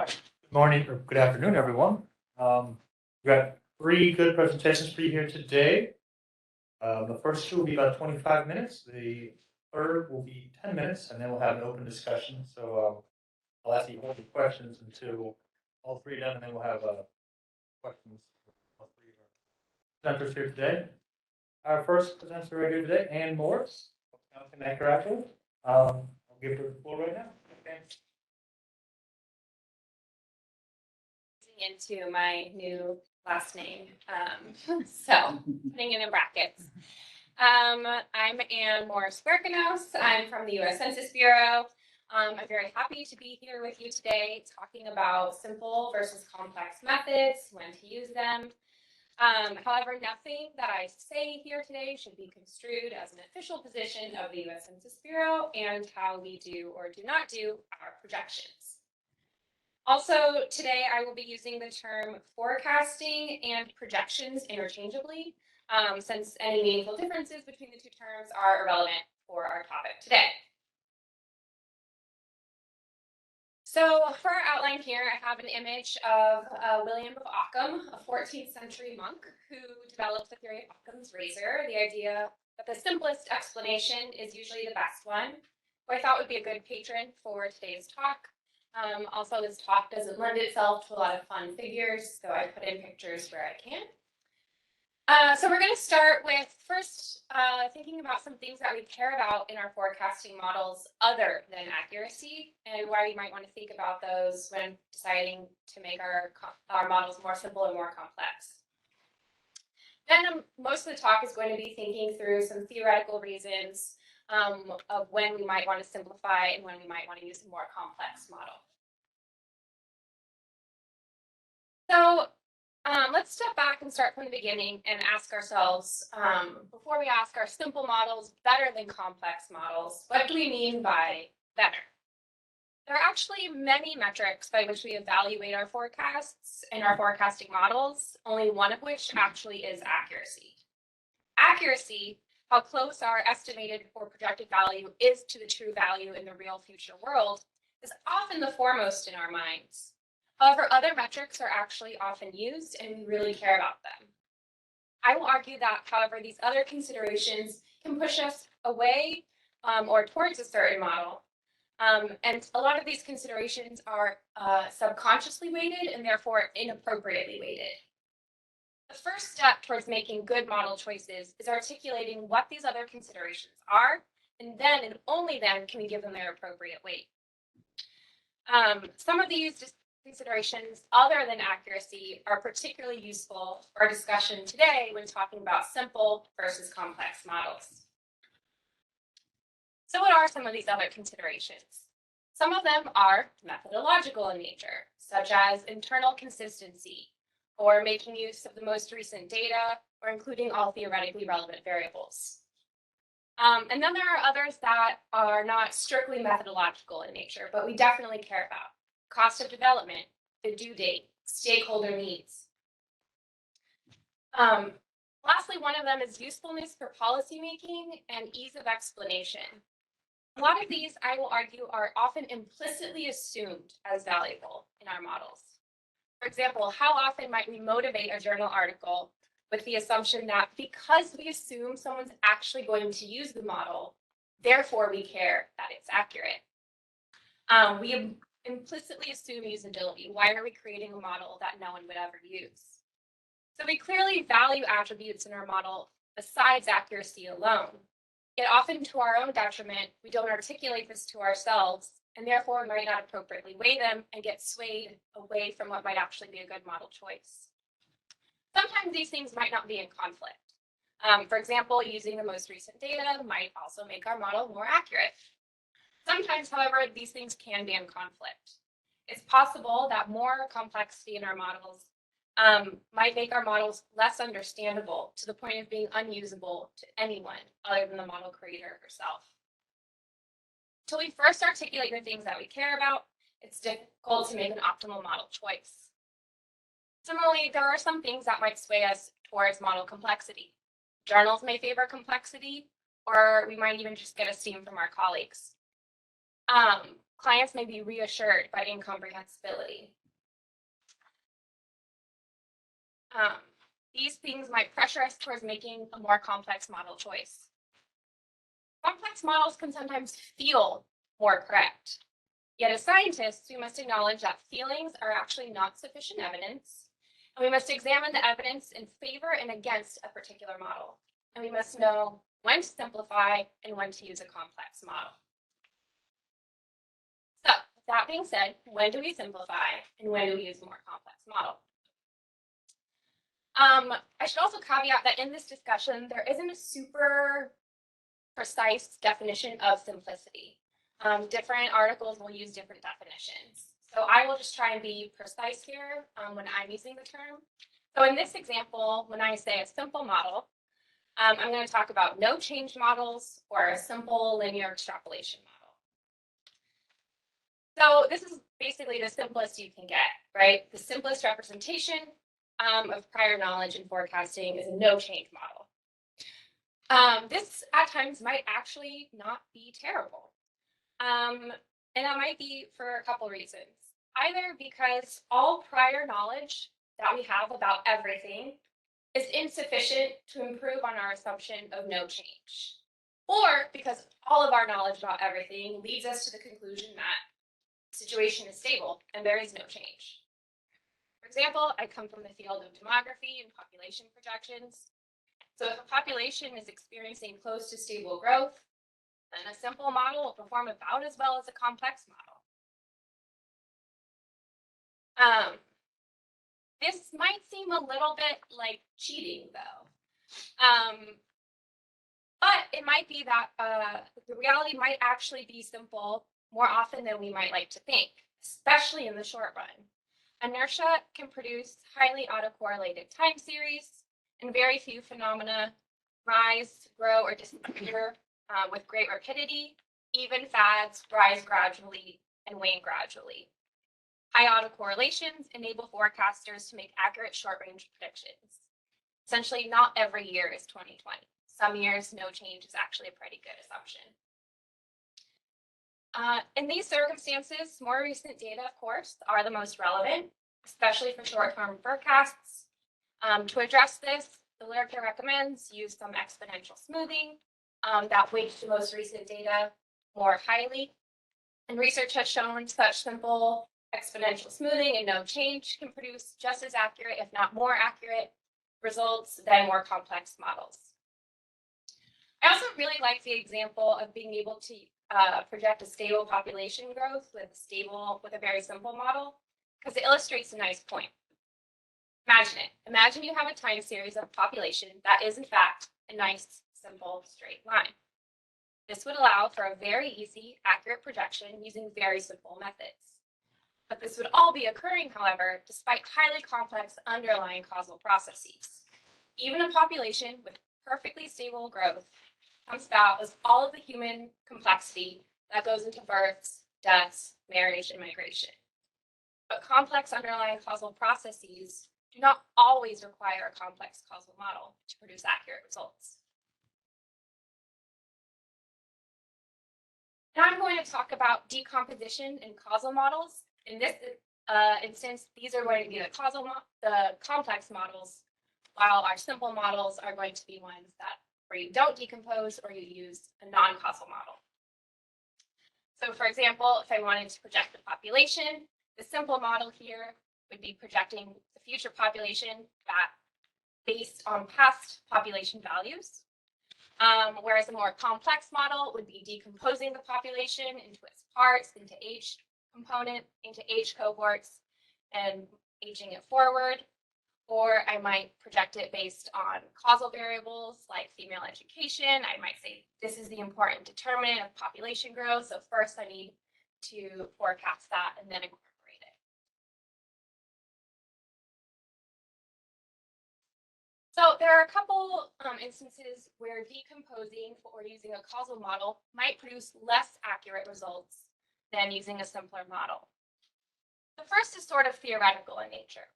Good morning or good afternoon, everyone. We've got 3 good presentations for you here today. The first 2 will be about 25 minutes. The third will be 10 minutes, and then we'll have an open discussion. So I'll ask you all the questions until all 3 are done, and then we'll have questions for all 3 of our presenters here today. Our first presenter right here today, Ann Morris, I'll give her the floor right now. Okay. Into my new last name, so putting it in brackets. I'm Ann Morris-Berkenos. I'm from the U.S. Census Bureau. I'm very happy to be here with you today talking about simple versus complex methods, when to use them. However, nothing that I say here today should be construed as an official position of the U.S. Census Bureau and how we do or do not do our projections. Also, today I will be using the term forecasting and projections interchangeably, since any meaningful differences between the two terms are irrelevant for our topic today. So for our outline here, I have an image of William of Ockham, a 14th century monk who developed the theory of Occam's razor, the idea that the simplest explanation is usually the best one, who I thought would be a good patron for today's talk. Also, this talk doesn't lend itself to a lot of fun figures, so I put in pictures where I can. So we're going to start with first thinking about some things that we care about in our forecasting models other than accuracy, and why we might want to think about those when deciding to make our models more simple and more complex. Then most of the talk is going to be thinking through some theoretical reasons of when we might want to simplify and when we might want to use a more complex model. So let's step back and start from the beginning and ask ourselves, before we ask, are simple models better than complex models? What do we mean by better? There are actually many metrics by which we evaluate our forecasts and our forecasting models, only one of which actually is accuracy. Accuracy, how close our estimated or projected value is to the true value in the real future world, is often the foremost in our minds. However, other metrics are actually often used, and we really care about them. I will argue that, however, these other considerations can push us away or towards a certain model. And a lot of these considerations are subconsciously weighted and therefore inappropriately weighted. The first step towards making good model choices is articulating what these other considerations are, and then and only then can we give them their appropriate weight. Some of these considerations other than accuracy are particularly useful for our discussion today when talking about simple versus complex models. So what are some of these other considerations? Some of them are methodological in nature, such as internal consistency, or making use of the most recent data, or including all theoretically relevant variables. And then there are others that are not strictly methodological in nature, but we definitely care about. Cost of development, the due date, stakeholder needs. Lastly, one of them is usefulness for policymaking and ease of explanation. A lot of these, I will argue, are often implicitly assumed as valuable in our models. For example, how often might we motivate a journal article with the assumption that because we assume someone's actually going to use the model, therefore we care that it's accurate? We implicitly assume usability. Why are we creating a model that no one would ever use? So we clearly value attributes in our model besides accuracy alone. Yet often to our own detriment, we don't articulate this to ourselves, and therefore might not appropriately weigh them and get swayed away from what might actually be a good model choice. Sometimes these things might not be in conflict. For example, using the most recent data might also make our model more accurate. Sometimes, however, these things can be in conflict. It's possible that more complexity in our models might make our models less understandable to the point of being unusable to anyone other than the model creator herself. Until we first articulate the things that we care about, it's difficult to make an optimal model choice. Similarly, there are some things that might sway us towards model complexity. Journals may favor complexity, or we might even just get esteem from our colleagues. Clients may be reassured by incomprehensibility. These things might pressure us towards making a more complex model choice. Complex models can sometimes feel more correct. Yet as scientists, we must acknowledge that feelings are actually not sufficient evidence, and we must examine the evidence in favor and against a particular model. And we must know when to simplify and when to use a complex model. So, with that being said, when do we simplify and when do we use a more complex model? I should also caveat that in this discussion, there isn't a super precise definition of simplicity. Different articles will use different definitions. So I will just try and be precise here when I'm using the term. So in this example, when I say a simple model, I'm going to talk about no change models or a simple linear extrapolation model. So this is basically the simplest you can get, right? The simplest representation of prior knowledge and forecasting is a no change model. This at times might actually not be terrible. And that might be for a couple reasons. Either because all prior knowledge that we have about everything is insufficient to improve on our assumption of no change. Or because all of our knowledge about everything leads us to the conclusion that the situation is stable and there is no change. For example, I come from the field of demography and population projections. So if a population is experiencing close to stable growth, then a simple model will perform about as well as a complex model. This might seem a little bit like cheating, though. But it might be that the reality might actually be simple more often than we might like to think, especially in the short run. Inertia can produce highly autocorrelated time series, and very few phenomena rise, grow, or disappear with great rapidity. Even fads rise gradually and wane gradually. High autocorrelations enable forecasters to make accurate short-range predictions. Essentially, not every year is 2020. Some years, no change is actually a pretty good assumption. In these circumstances, more recent data, of course, are the most relevant, especially for short-term forecasts. To address this, the literature recommends use some exponential smoothing that weights the most recent data more highly. And research has shown such simple exponential smoothing and no change can produce just as accurate, if not more accurate, results than more complex models. I also really like the example of being able to project a stable population growth with a very simple model, because it illustrates a nice point. Imagine it. Imagine you have a time series of population that is in fact a nice, simple, straight line. This would allow for a very easy, accurate projection using very simple methods. But this would all be occurring, however, despite highly complex underlying causal processes. Even a population with perfectly stable growth comes about with all of the human complexity that goes into births, deaths, marriage, and migration. But complex underlying causal processes do not always require a complex causal model to produce accurate results. Now I'm going to talk about decomposition and causal models. In this instance, these are going to be the complex models, while our simple models are going to be ones where you don't decompose or you use a non-causal model. So for example, if I wanted to project the population, the simple model here would be projecting the future population based on past population values. Whereas a more complex model would be decomposing the population into its parts, into age component, into age cohorts, and aging it forward. Or I might project it based on causal variables like female education. I might say this is the important determinant of population growth. So first I need to forecast that and then incorporate it. So there are a couple instances where decomposing or using a causal model might produce less accurate results than using a simpler model. The first is sort of theoretical in nature.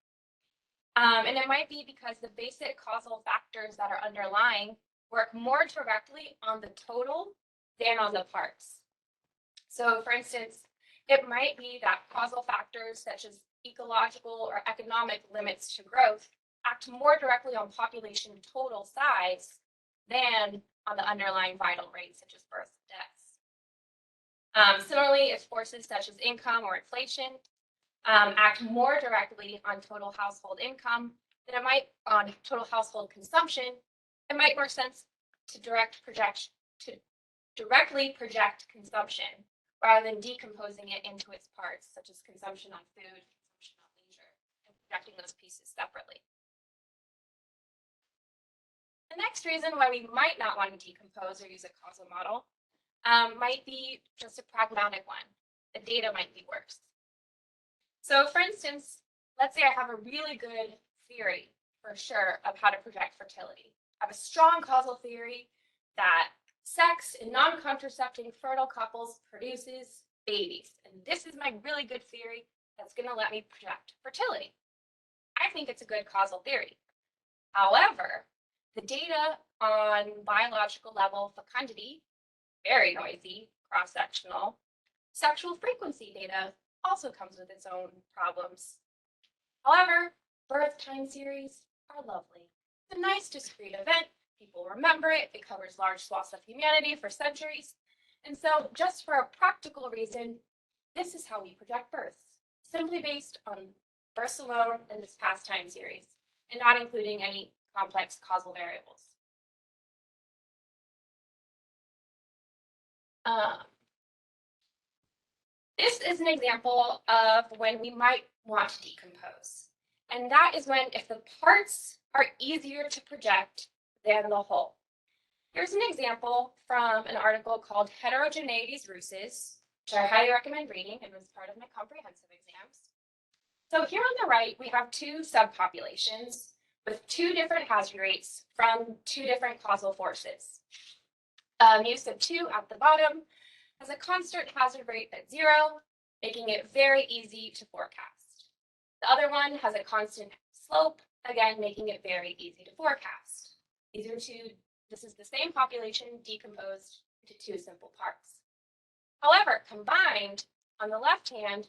And it might be because the basic causal factors that are underlying work more directly on the total than on the parts. So for instance, it might be that causal factors such as ecological or economic limits to growth act more directly on population total size than on the underlying vital rates such as births and deaths. Similarly, if forces such as income or inflation act more directly on total household income than it might on total household consumption, it might make sense to directly project consumption rather than decomposing it into its parts, such as consumption on food, consumption on leisure, and projecting those pieces separately. The next reason why we might not want to decompose or use a causal model might be just a pragmatic one. The data might be worse. So for instance, let's say I have a really good theory for sure of how to project fertility. I have a strong causal theory that sex in non-contracepting fertile couples produces babies. And this is my really good theory that's going to let me project fertility. I think it's a good causal theory. However, the data on biological level fecundity, very noisy, cross-sectional, sexual frequency data also comes with its own problems. However, birth time series are lovely. It's a nice discrete event. People remember it. It covers large swaths of humanity for centuries. And so just for a practical reason, this is how we project births, simply based on births alone in this past time series, and not including any complex causal variables. This is an example of when we might want to decompose. And that is when if the parts are easier to project than the whole. Here's an example from an article called Heterogeneities Ruses, which I highly recommend reading. It was part of my comprehensive exams. So here on the right, we have two subpopulations with two different hazard rates from two different causal forces. Mu sub 2 at the bottom has a constant hazard rate at 0, making it very easy to forecast. The other one has a constant slope, again, making it very easy to forecast. This is the same population decomposed into two simple parts. However, combined on the left hand,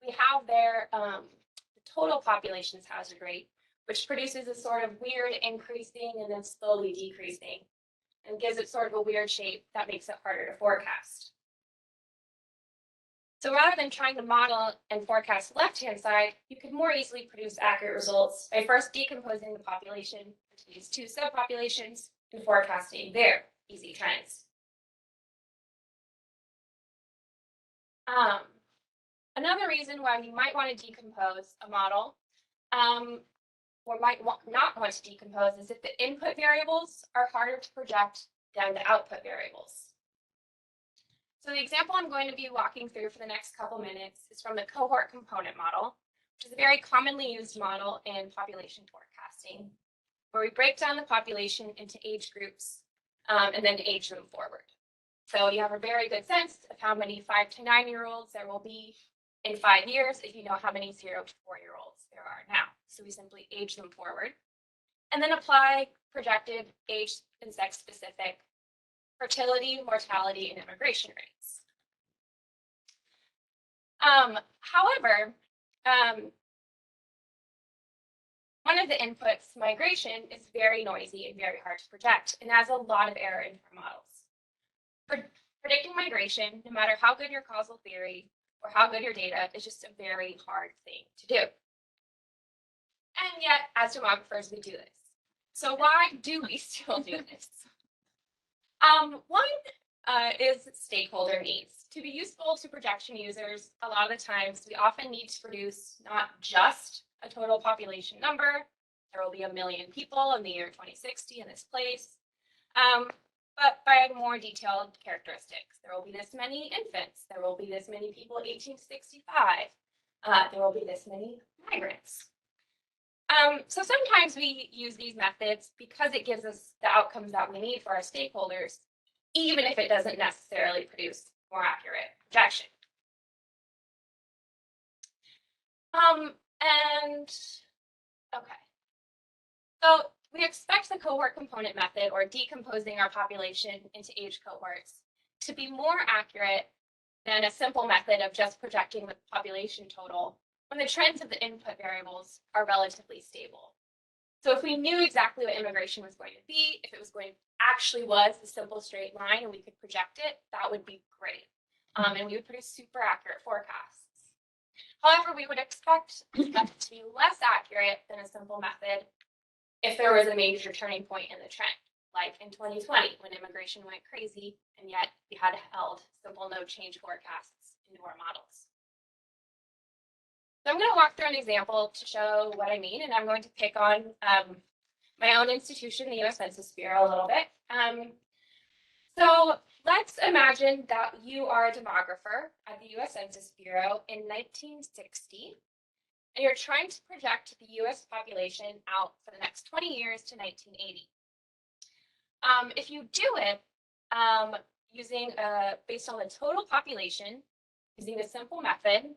we have their the total population's hazard rate, which produces a sort of weird increasing and then slowly decreasing, and gives it sort of a weird shape that makes it harder to forecast. So rather than trying to model and forecast the left-hand side, you could more easily produce accurate results by first decomposing the population into these two subpopulations and forecasting their easy trends. Another reason why we might want to decompose a model or might not want to decompose is if the input variables are harder to project than the output variables. So the example I'm going to be walking through for the next couple minutes is from the cohort component model, which is a very commonly used model in population forecasting, where we break down the population into age groups and then age them forward. So you have a very good sense of how many 5 to 9-year-olds there will be in 5 years if you know how many 0 to 4-year-olds there are now. So we simply age them forward and then apply projected age and sex specific fertility, mortality, and immigration rates. However, one of the inputs, migration, is very noisy and very hard to project and has a lot of error in our models. For predicting migration, no matter how good your causal theory or how good your data, is just a very hard thing to do. And yet, as demographers, we do this. So why do we still do this? One is stakeholder needs. To be useful to projection users, a lot of the times we often need to produce not just a total population number. There will be 1 million people in the year 2060 in this place, but by more detailed characteristics. There will be this many infants. There will be this many people 18 to 65. There will be this many migrants. So sometimes we use these methods because it gives us the outcomes that we need for our stakeholders, even if it doesn't necessarily produce more accurate projection. Okay. So we expect the cohort component method, or decomposing our population into age cohorts, to be more accurate than a simple method of just projecting the population total when the trends of the input variables are relatively stable. So if we knew exactly what immigration was going to be, if it was going actually was a simple straight line and we could project it, that would be great. And we would produce super accurate forecasts. However, we would expect that to be less accurate than a simple method if there was a major turning point in the trend, like in 2020 when immigration went crazy and yet we had held simple no change forecasts into our models. So I'm going to walk through an example to show what I mean, and I'm going to pick on my own institution, the US Census Bureau, a little bit. So let's imagine that you are a demographer at the US Census Bureau in 1960, and you're trying to project the US population out for the next 20 years to 1980. If you do it using based on the total population, using a simple method,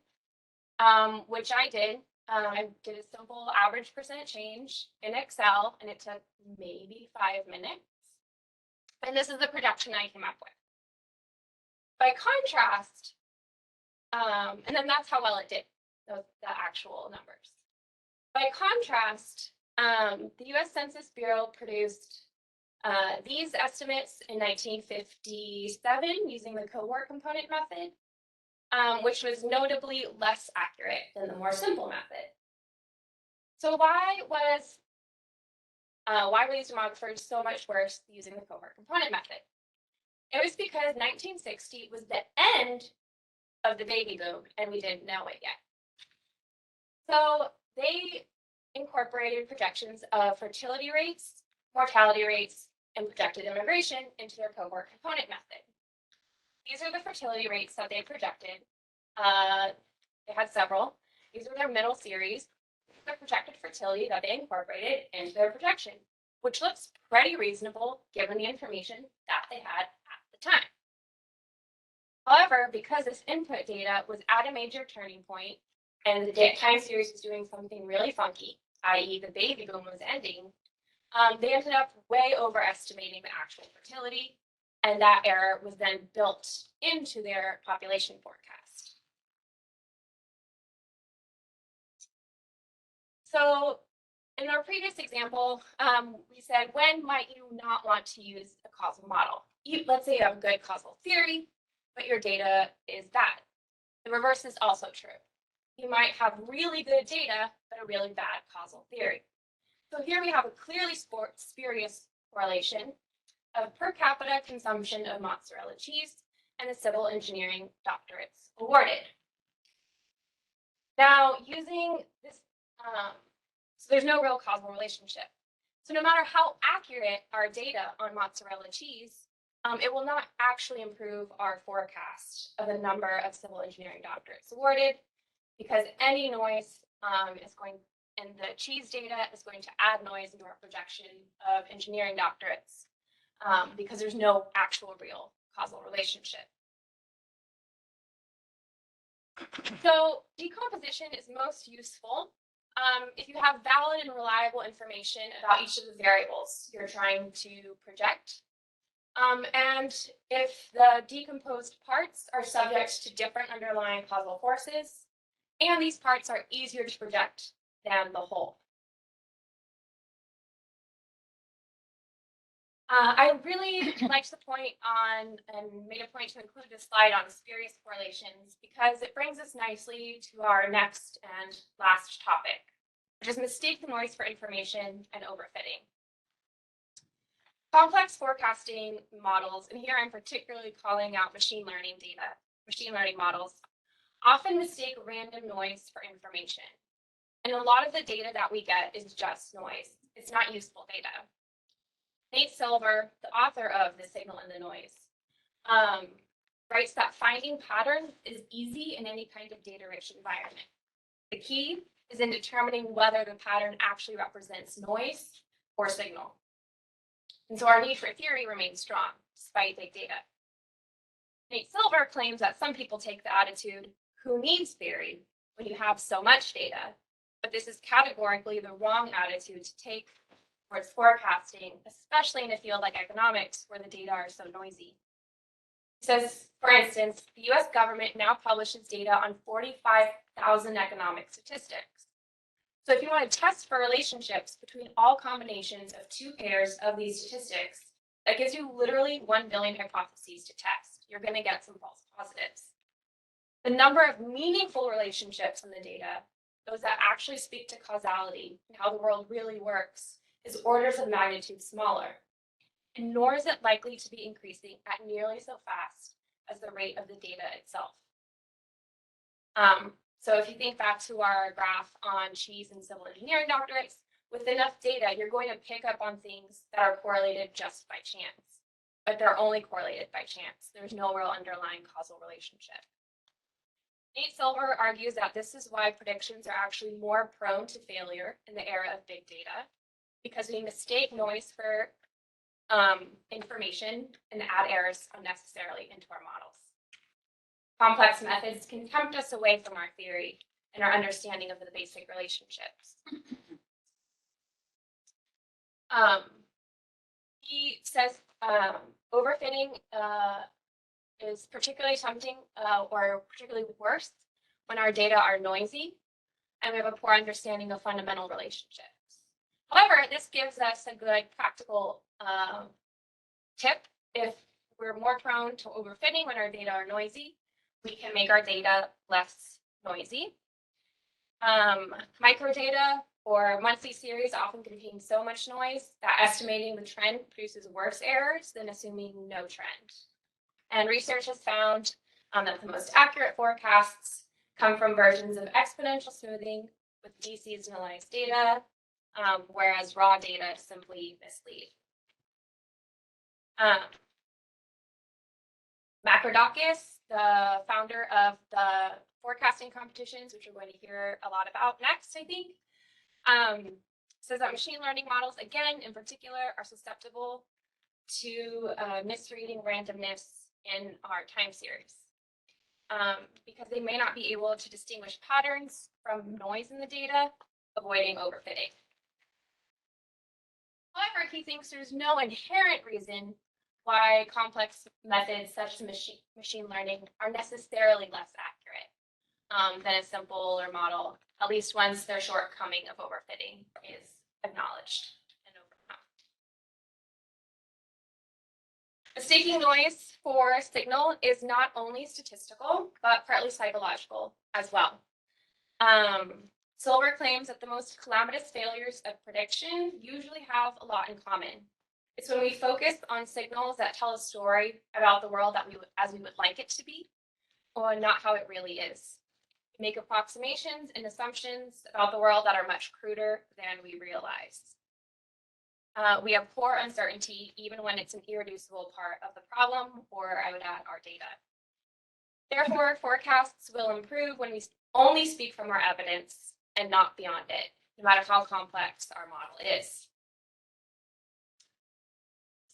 which I did a simple average percent change in Excel, and it took maybe 5 minutes. And this is the projection I came up with. By contrast, and then that's how well it did, the actual numbers. By contrast, the US Census Bureau produced these estimates in 1957 using the cohort component method, which was notably less accurate than the more simple method. So why were these demographers so much worse using the cohort component method? It was because 1960 was the end of the baby boom and we didn't know it yet. So they incorporated projections of fertility rates, mortality rates, and projected immigration into their cohort component method. These are the fertility rates that they projected. They had several. These are their middle series, the projected fertility that they incorporated into their projection, which looks pretty reasonable given the information that they had at the time. However, because this input data was at a major turning point and the time series was doing something really funky, i.e. the baby boom was ending, they ended up way overestimating the actual fertility, and that error was then built into their population forecast. So in our previous example, we said, when might you not want to use a causal model? Let's say you have a good causal theory, but your data is bad. The reverse is also true. You might have really good data, but a really bad causal theory. So here we have a clearly spurious correlation of per capita consumption of mozzarella cheese and the civil engineering doctorates awarded. Now, using this, so there's no real causal relationship. So no matter how accurate our data on mozzarella cheese, it will not actually improve our forecast of the number of civil engineering doctorates awarded, because any noise is going, and the cheese data is going to add noise into our projection of engineering doctorates, because there's no actual real causal relationship. So decomposition is most useful if you have valid and reliable information about each of the variables you're trying to project. And if the decomposed parts are subject to different underlying causal forces, and these parts are easier to project than the whole. I really liked the point on, and made a point to include this slide on spurious correlations, because it brings us nicely to our next and last topic, which is mistaken noise for information and overfitting. Complex forecasting models, and here I'm particularly calling out machine learning data, machine learning models, often mistake random noise for information. And a lot of the data that we get is just noise. It's not useful data. Nate Silver, the author of The Signal and the Noise, writes that finding patterns is easy in any kind of data-rich environment. The key is in determining whether the pattern actually represents noise or signal. And so our need for theory remains strong, despite big data. Nate Silver claims that some people take the attitude, who needs theory when you have so much data? But this is categorically the wrong attitude to take towards forecasting, especially in a field like economics where the data are so noisy. It says, for instance, the US government now publishes data on 45,000 economic statistics. So if you want to test for relationships between all combinations of two pairs of these statistics, that gives you literally 1 billion hypotheses to test. You're going to get some false positives. The number of meaningful relationships in the data, those that actually speak to causality and how the world really works, is orders of magnitude smaller. And nor is it likely to be increasing at nearly so fast as the rate of the data itself. So if you think back to our graph on cheese and civil engineering doctorates, with enough data, you're going to pick up on things that are correlated just by chance, but they're only correlated by chance. There's no real underlying causal relationship. Nate Silver argues that this is why predictions are actually more prone to failure in the era of big data, because we mistake noise for information and add errors unnecessarily into our models. Complex methods can tempt us away from our theory and our understanding of the basic relationships. He says overfitting is particularly tempting or particularly worse when our data are noisy and we have a poor understanding of fundamental relationships. However, this gives us a good practical tip. If we're more prone to overfitting when our data are noisy, we can make our data less noisy. Microdata or monthly series often contain so much noise that estimating the trend produces worse errors than assuming no trend. And research has found that the most accurate forecasts come from versions of exponential smoothing with deseasonalized data, whereas raw data simply mislead. Macrodakis, the founder of the forecasting competitions, which we're going to hear a lot about next, I think, says that machine learning models, again, in particular, are susceptible to misreading randomness in our time series because they may not be able to distinguish patterns from noise in the data, avoiding overfitting. However, he thinks there's no inherent reason why complex methods such as machine learning are necessarily less accurate than a simpler model, at least once their shortcoming of overfitting is acknowledged and overcome. Mistaking noise for signal is not only statistical, but partly psychological as well. Silver claims that the most calamitous failures of prediction usually have a lot in common. It's when we focus on signals that tell a story about the world that as we would like it to be, or not how it really is. We make approximations and assumptions about the world that are much cruder than we realize. We have poor uncertainty, even when it's an irreducible part of the problem, or I would add our data. Therefore, forecasts will improve when we only speak from our evidence and not beyond it, no matter how complex our model is.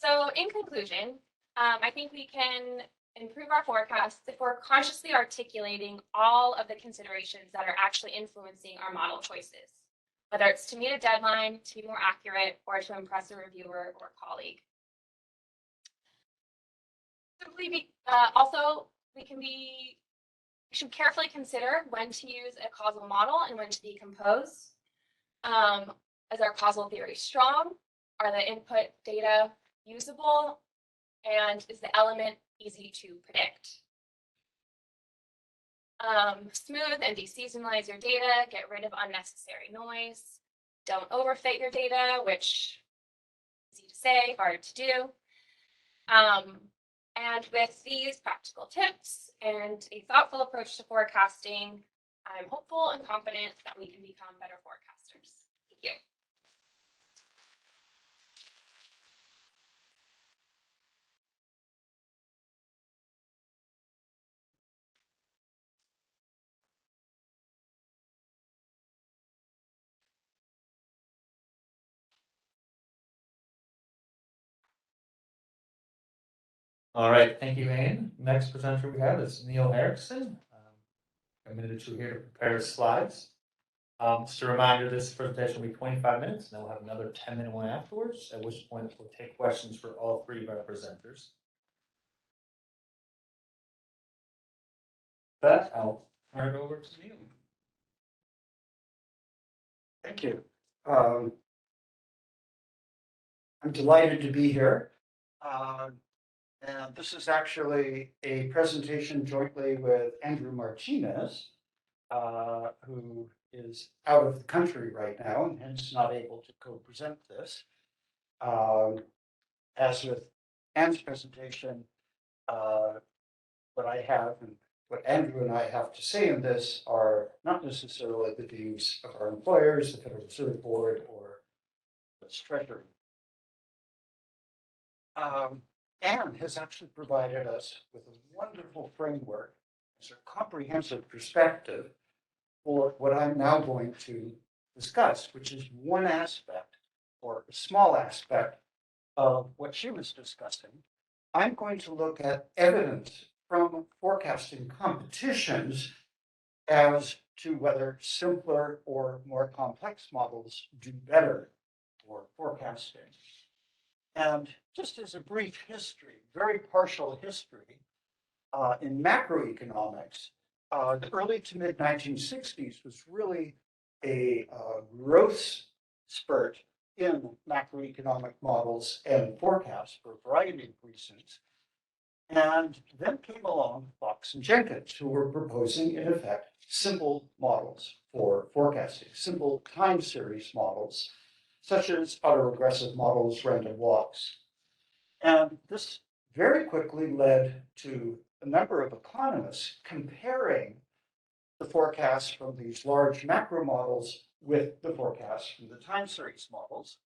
So in conclusion, I think we can improve our forecasts if we're consciously articulating all of the considerations that are actually influencing our model choices, whether it's to meet a deadline, to be more accurate, or to impress a reviewer or colleague. Also, we should carefully consider when to use a causal model and when to decompose. Is our causal theory strong? Are the input data usable? And is the element easy to predict? Smooth and deseasonalize your data, get rid of unnecessary noise. Don't overfit your data, which is easy to say, hard to do. And with these practical tips and a thoughtful approach to forecasting, I'm hopeful and confident that we can become better forecasters. Thank you. All right, thank you, Anne. Next presenter we have is Neil Erickson. A minute or two here to prepare his slides. Just a reminder, this presentation will be 25 minutes, and then we'll have another 10-minute one afterwards, at which point we'll take questions for all three of our presenters. That, I'll turn it over to Neil. Thank you. I'm delighted to be here. And this is actually a presentation jointly with Andrew Martinez, who is out of the country right now and hence not able to co-present this. As with Anne's presentation, what I have and what Andrew and I have to say in this are not necessarily the views of our employers, the Federal Reserve Board, or the Treasury. Anne has actually provided us with a wonderful framework as a comprehensive perspective for what I'm now going to discuss, which is one aspect or a small aspect of what she was discussing. I'm going to look at evidence from forecasting competitions as to whether simpler or more complex models do better for forecasting. And just as a brief history, very partial history, in macroeconomics, the early to mid 1960s was really a growth spurt in macroeconomic models and forecasts for a variety of reasons. And then came along Fox and Jenkins, who were proposing, in effect, simple models for forecasting, simple time series models, such as autoregressive models, random walks. And this very quickly led to a number of economists comparing the forecasts from these large macro models with the forecasts from the time series models.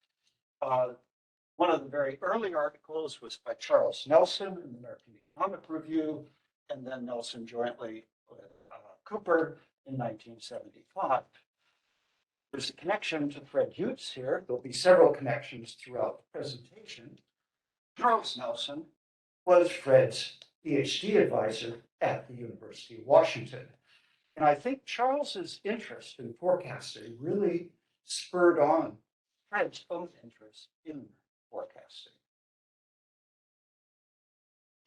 One of the very early articles was by Charles Nelson in the American Economic Review, and then Nelson jointly with Cooper in 1975. There's a connection to Fred Hughes here. There'll be several connections throughout the presentation. Charles Nelson was Fred's PhD advisor at the University of Washington. And I think Charles's interest in forecasting really spurred on Fred's own interest in forecasting.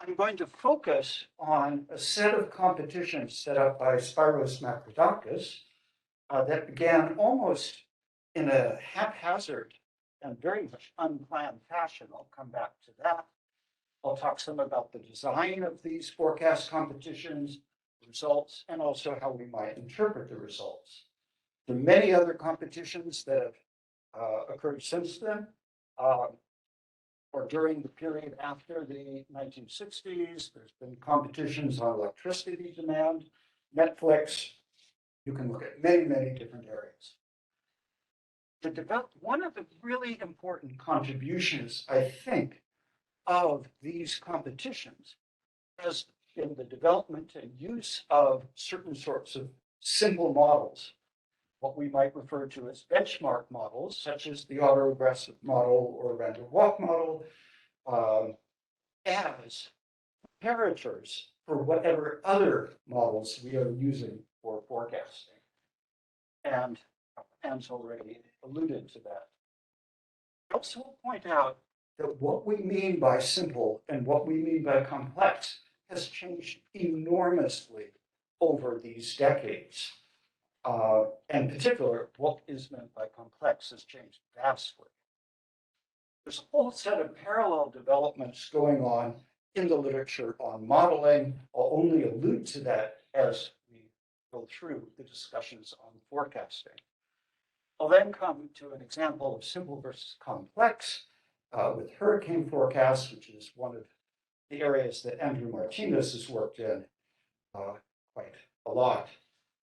I'm going to focus on a set of competitions set up by Spyros Makridakis that began almost in a haphazard and very much unplanned fashion. I'll come back to that. I'll talk some about the design of these forecast competitions, results, and also how we might interpret the results. There are many other competitions that have occurred since then, or during the period after the 1960s. There's been competitions on electricity demand, Netflix. You can look at many, many different areas. One of the really important contributions, I think, of these competitions has been the development and use of certain sorts of simple models, what we might refer to as benchmark models, such as the autoregressive model or random walk model, as comparators for whatever other models we are using for forecasting. And Anne's already alluded to that. I also will point out that what we mean by simple and what we mean by complex has changed enormously over these decades. In particular, what is meant by complex has changed vastly. There's a whole set of parallel developments going on in the literature on modeling. I'll only allude to that as we go through the discussions on forecasting. I'll then come to an example of simple versus complex with hurricane forecasts, which is one of the areas that Andrew Martinez has worked in quite a lot.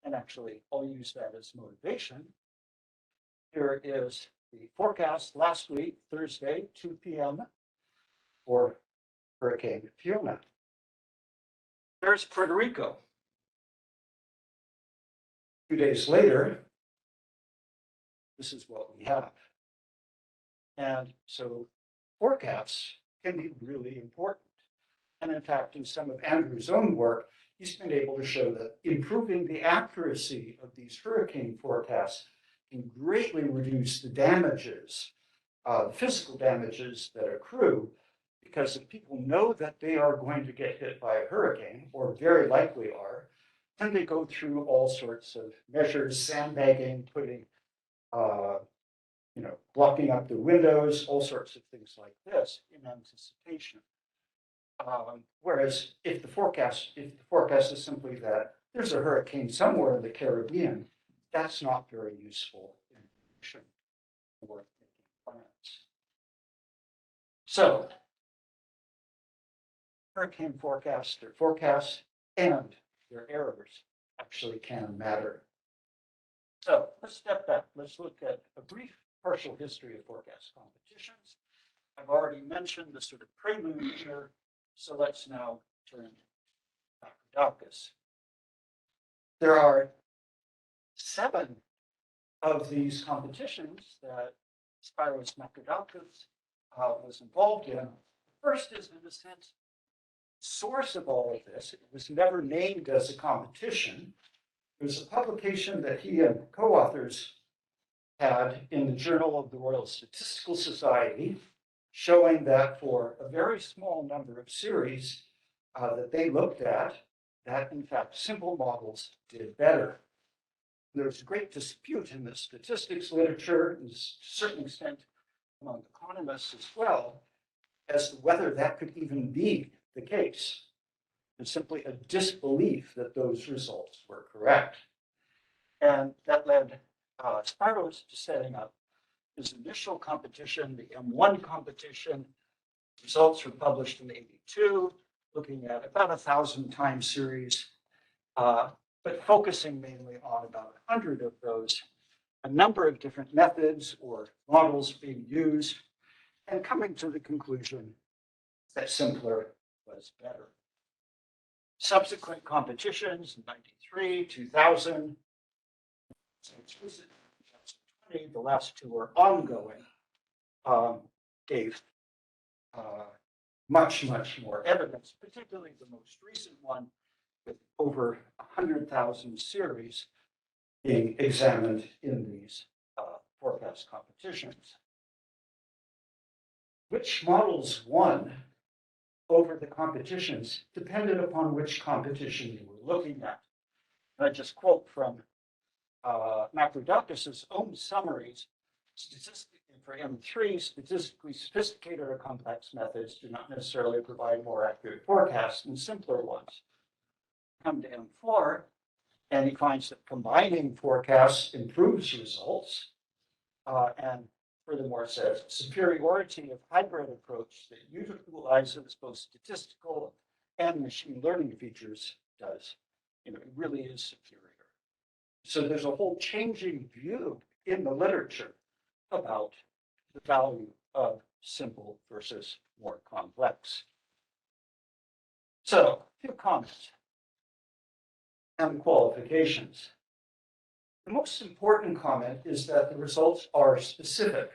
And actually, I'll use that as motivation. Here is the forecast last week, Thursday, 2 p.m. for Hurricane Fiona. There's Puerto Rico. 2 days later, this is what we have. And so forecasts can be really important. And in fact, in some of Andrew's own work, he's been able to show that improving the accuracy of these hurricane forecasts can greatly reduce the damages, the physical damages that accrue, because if people know that they are going to get hit by a hurricane, or very likely are, And they go through all sorts of measures, sandbagging, putting, blocking up the windows, all sorts of things like this in anticipation. Whereas if the forecast is simply that there's a hurricane somewhere in the Caribbean, that's not very useful information for making plans. So, hurricane forecasts, their forecasts and their errors actually can matter. So let's step back. Let's look at a brief partial history of forecast competitions. I've already mentioned the sort of prelude here, so let's now turn to Docus. There are 7 of these competitions that Spyros Mithridates was involved in. The first is, in a sense, source of all of this. It was never named as a competition. It was a publication that he and co-authors had in the Journal of the Royal Statistical Society, showing that for a very small number of series that they looked at, that in fact simple models did better. There's a great dispute in the statistics literature, and to a certain extent among economists as well, as to whether that could even be the case. There's simply a disbelief that those results were correct. And that led Spyros to setting up his initial competition, the M1 competition. Results were published in '82, looking at about 1,000 time series, but focusing mainly on about 100 of those, a number of different methods or models being used, and coming to the conclusion that simpler was better. Subsequent competitions in '93, 2000, 2020, the last 2 are ongoing, gave much more evidence, particularly the most recent one with over 100,000 series being examined in these forecast competitions. Which models won over the competitions depended upon which competition you were looking at. And I just quote from Mithridates' own summaries. For M3, statistically sophisticated or complex methods do not necessarily provide more accurate forecasts than simpler ones. Come to M4, and he finds that combining forecasts improves results, and furthermore says superiority of hybrid approach that utilizes both statistical and machine learning features does. It really is superior. So there's a whole changing view in the literature about the value of simple versus more complex. So, a few comments and qualifications. The most important comment is that the results are specific.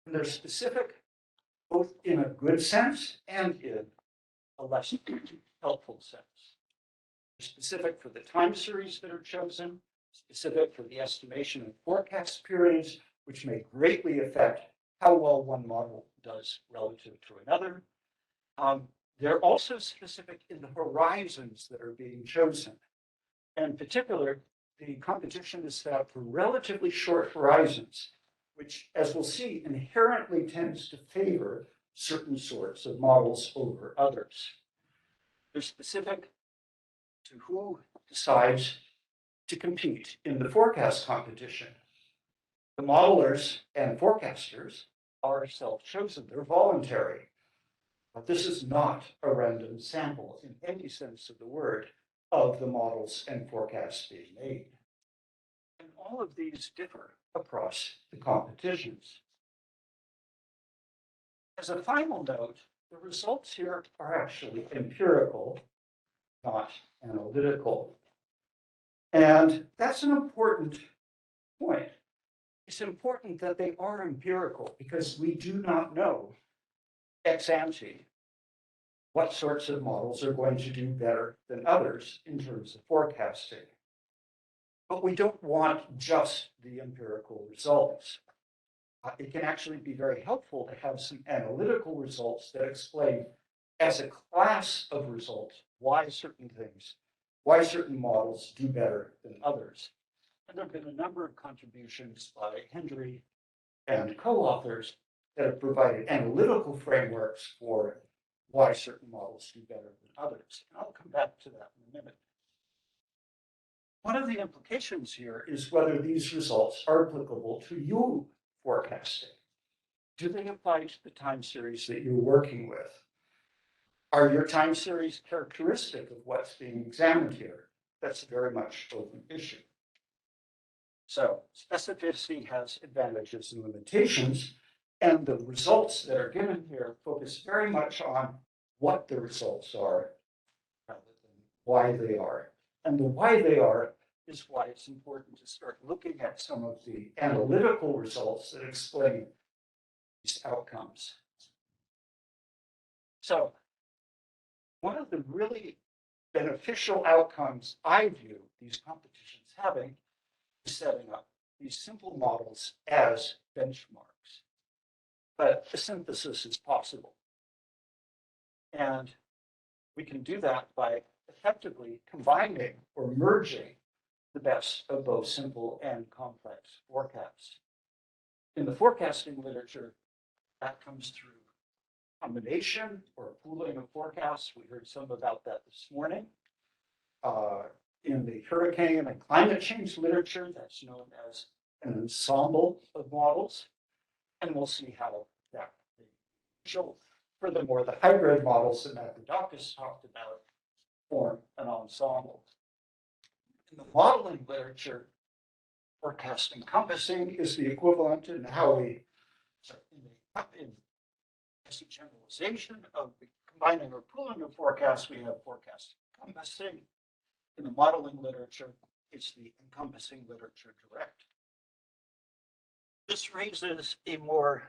And they're specific both in a good sense and in a less helpful sense. They're specific for the time series that are chosen, specific for the estimation of forecast periods, which may greatly affect how well one model does relative to another. They're also specific in the horizons that are being chosen. And in particular, the competition is set up for relatively short horizons, which, as we'll see, inherently tends to favor certain sorts of models over others. They're specific to who decides to compete in the forecast competition. The modelers and forecasters are self-chosen, they're voluntary. But this is not a random sample in any sense of the word of the models and forecasts being made. And all of these differ across the competitions. As a final note, the results here are actually empirical, not analytical. And that's an important point. It's important that they are empirical because we do not know ex ante what sorts of models are going to do better than others in terms of forecasting. But we don't want just the empirical results. It can actually be very helpful to have some analytical results that explain, as a class of results, why certain things why certain models do better than others. And there have been a number of contributions by Hendry and co-authors that have provided analytical frameworks for why certain models do better than others. And I'll come back to that in a minute. One of the implications here is whether these results are applicable to you forecasting. Do they apply to the time series that you're working with? Are your time series characteristic of what's being examined here? That's a very much open issue. So specificity has advantages and limitations, and the results that are given here focus very much on what the results are rather than why they are. And the why they are is why it's important to start looking at some of the analytical results that explain these outcomes. So one of the really beneficial outcomes I view these competitions having is setting up these simple models as benchmarks. But a synthesis is possible. And we can do that by effectively combining or merging the best of both simple and complex forecasts. In the forecasting literature, that comes through combination or pooling of forecasts. We heard some about that this morning. In the hurricane and climate change literature, that's known as an ensemble of models. And we'll see how that shows. Furthermore, the hybrid models that Matthew talked about form an ensemble. In the modeling literature, forecast encompassing is the equivalent in how we, in the generalization of the combining or pooling of forecasts, we have forecast encompassing. In the modeling literature, it's the encompassing literature direct. This raises a more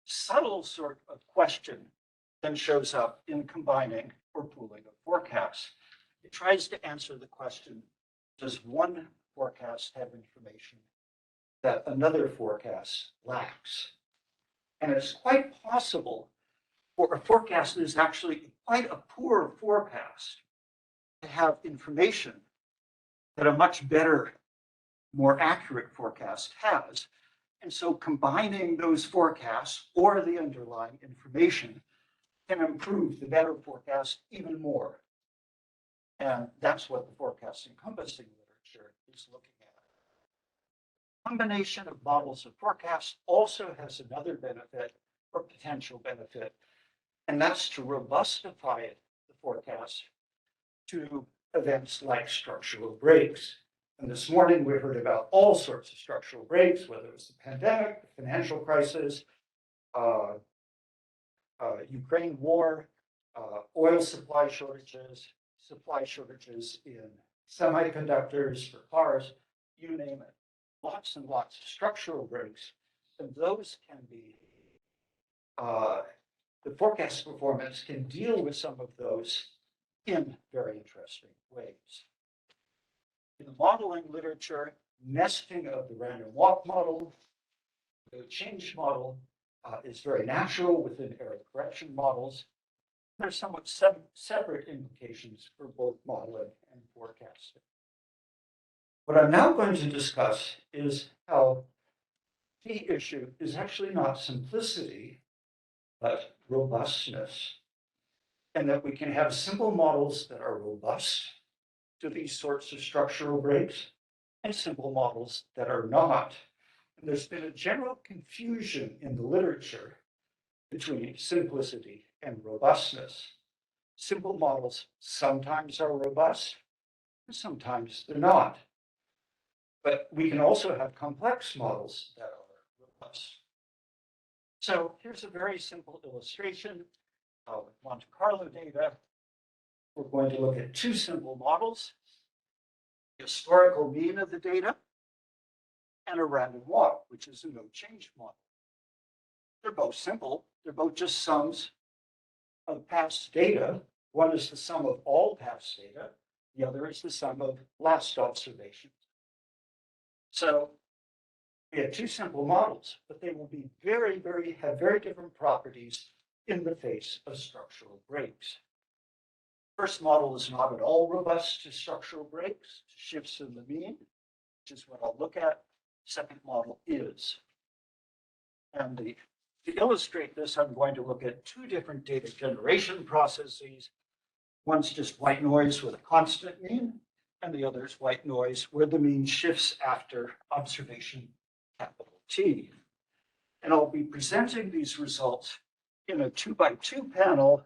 subtle sort of question than shows up in combining or pooling of forecasts. It tries to answer the question, does one forecast have information that another forecast lacks? And it's quite possible for a forecast that is actually quite a poor forecast to have information that a much better, more accurate forecast has. And so combining those forecasts or the underlying information can improve the better forecast even more. And that's what the forecast encompassing literature is looking at. Combination of models of forecasts also has another benefit or potential benefit, and that's to robustify the forecast to events like structural breaks. And this morning we heard about all sorts of structural breaks, whether it was the pandemic, the financial crisis, Ukraine war, oil supply shortages in semiconductors for cars, you name it. Lots and lots of structural breaks. And those can be, the forecast performance can deal with some of those in very interesting ways. In the modeling literature, nesting of the random walk model, the change model is very natural within error correction models. There's somewhat separate implications for both modeling and forecasting. What I'm now going to discuss is how the key issue is actually not simplicity, but robustness. And that we can have simple models that are robust to these sorts of structural breaks and simple models that are not. And there's been a general confusion in the literature between simplicity and robustness. Simple models sometimes are robust, and sometimes they're not. But we can also have complex models that are robust. So here's a very simple illustration of Monte Carlo data. We're going to look at two simple models, the historical mean of the data, and a random walk, which is a no change model. They're both simple. They're both just sums of past data. One is the sum of all past data. The other is the sum of last observations. So we have two simple models, but they will be have very different properties in the face of structural breaks. First model is not at all robust to structural breaks, to shifts in the mean, which is what I'll look at. Second model is. And to illustrate this, I'm going to look at two different data generation processes. One's just white noise with a constant mean, and the other is white noise where the mean shifts after observation capital T. And I'll be presenting these results in a 2x2 panel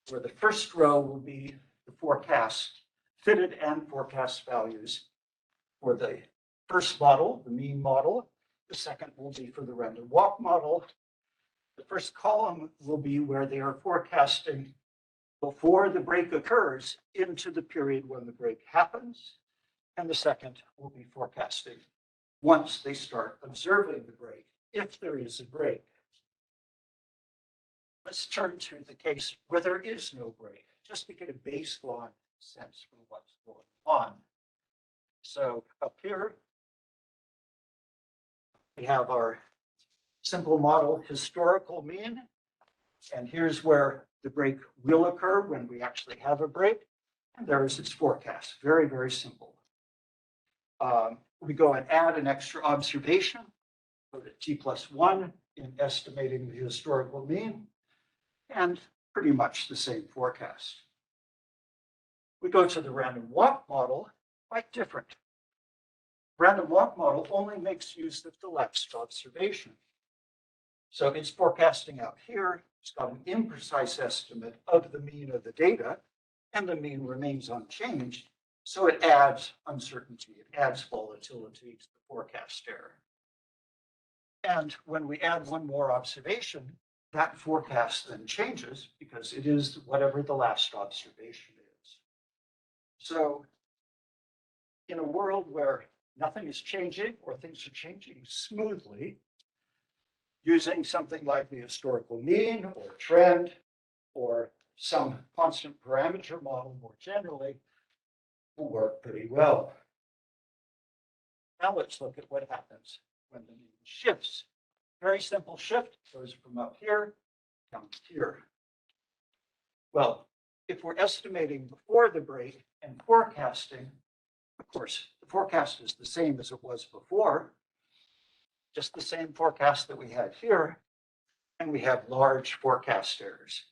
where the first row will be the forecast, fitted and forecast values for the first model, the mean model. The second will be for the random walk model. The first column will be where they are forecasting before the break occurs into the period when the break happens. And the second will be forecasting once they start observing the break, if there is a break. Let's turn to the case where there is no break, just to get a baseline sense for what's going on. So up here, we have our simple model historical mean. And here's where the break will occur when we actually have a break. And there is its forecast. Very, very simple. We go and add an extra observation, go to T+1 in estimating the historical mean, and pretty much the same forecast. We go to the random walk model, quite different. Random walk model only makes use of the last observation. So it's forecasting out here. It's got an imprecise estimate of the mean of the data, and the mean remains unchanged. So it adds uncertainty, it adds volatility to the forecast error. And when we add one more observation, that forecast then changes because it is whatever the last observation is. So in a world where nothing is changing or things are changing smoothly, using something like the historical mean or trend or some constant parameter model more generally will work pretty well. Now let's look at what happens when the mean shifts. Very simple shift, goes from up here down to here. Well, if we're estimating before the break and forecasting, of course, the forecast is the same as it was before, just the same forecast that we had here, and we have large forecast errors.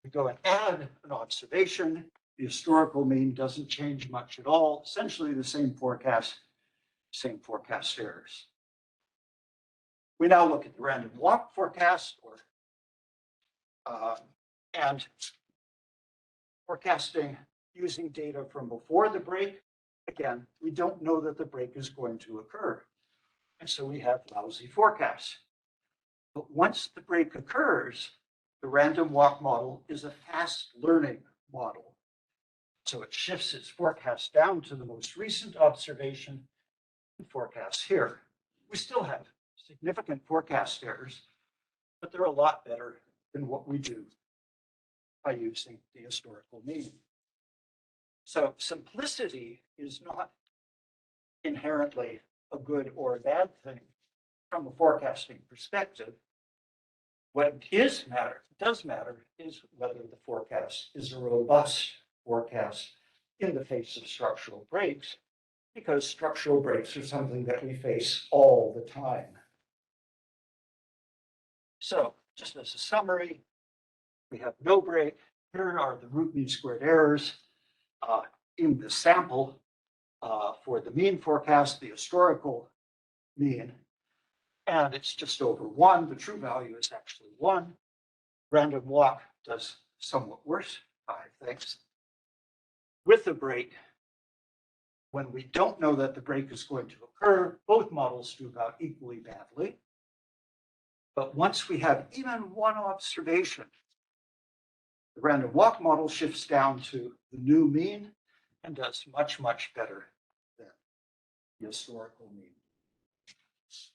We go and add an observation. The historical mean doesn't change much at all, essentially the same forecast errors. We now look at the random walk forecast and forecasting using data from before the break. Again, we don't know that the break is going to occur. And so we have lousy forecasts. But once the break occurs, the random walk model is a fast learning model. So it shifts its forecast down to the most recent observation and forecasts here. We still have significant forecast errors, but they're a lot better than what we do by using the historical mean. So simplicity is not inherently a good or a bad thing from a forecasting perspective. What does matter is whether the forecast is a robust forecast in the face of structural breaks, because structural breaks are something that we face all the time. So just as a summary, we have no break. Here are the root mean squared errors in the sample for the mean forecast, the historical mean, and it's just over 1. The true value is actually 1. Random walk does somewhat worse, 5 things. With the break, when we don't know that the break is going to occur, both models do about equally badly. But once we have even one observation, the random walk model shifts down to the new mean and does much, much better than the historical mean.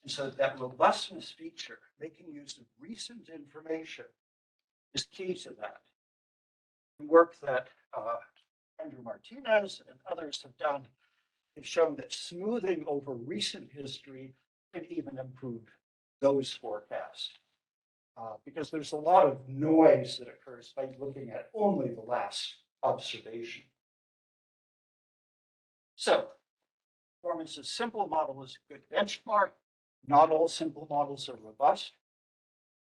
And so that robustness feature, making use of recent information, is key to that. The work that Andrew Martinez and others have done has shown that smoothing over recent history can even improve those forecasts. because there's a lot of noise that occurs by looking at only the last observation. So, performance of simple model is a good benchmark. Not all simple models are robust.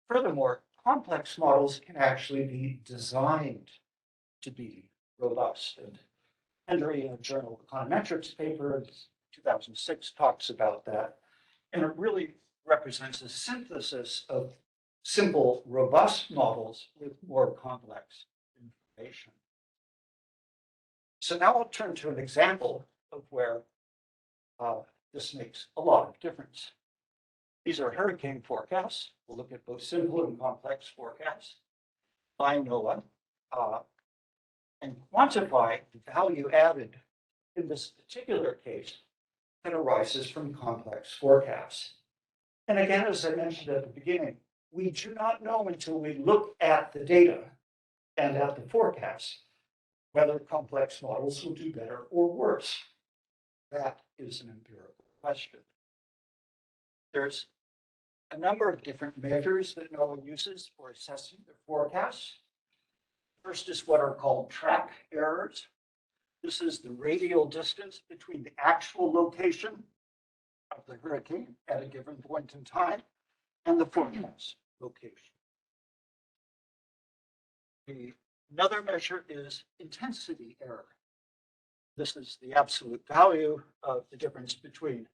Furthermore, complex models can actually be designed to be robust. And Henry, in a Journal of Econometrics paper in 2006, talks about that. And it really represents a synthesis of simple, robust models with more complex information. So now I'll turn to an example of where this makes a lot of difference. These are hurricane forecasts. We'll look at both simple and complex forecasts by NOAA and quantify the value added in this particular case that arises from complex forecasts. And again, as I mentioned at the beginning, we do not know until we look at the data and at the forecasts whether complex models will do better or worse. That is an empirical question. There's a number of different measures that NOAA uses for assessing their forecasts. First is what are called track errors. This is the radial distance between the actual location of the hurricane at a given point in time and the forecast location. Another measure is intensity error. This is the absolute value of the difference between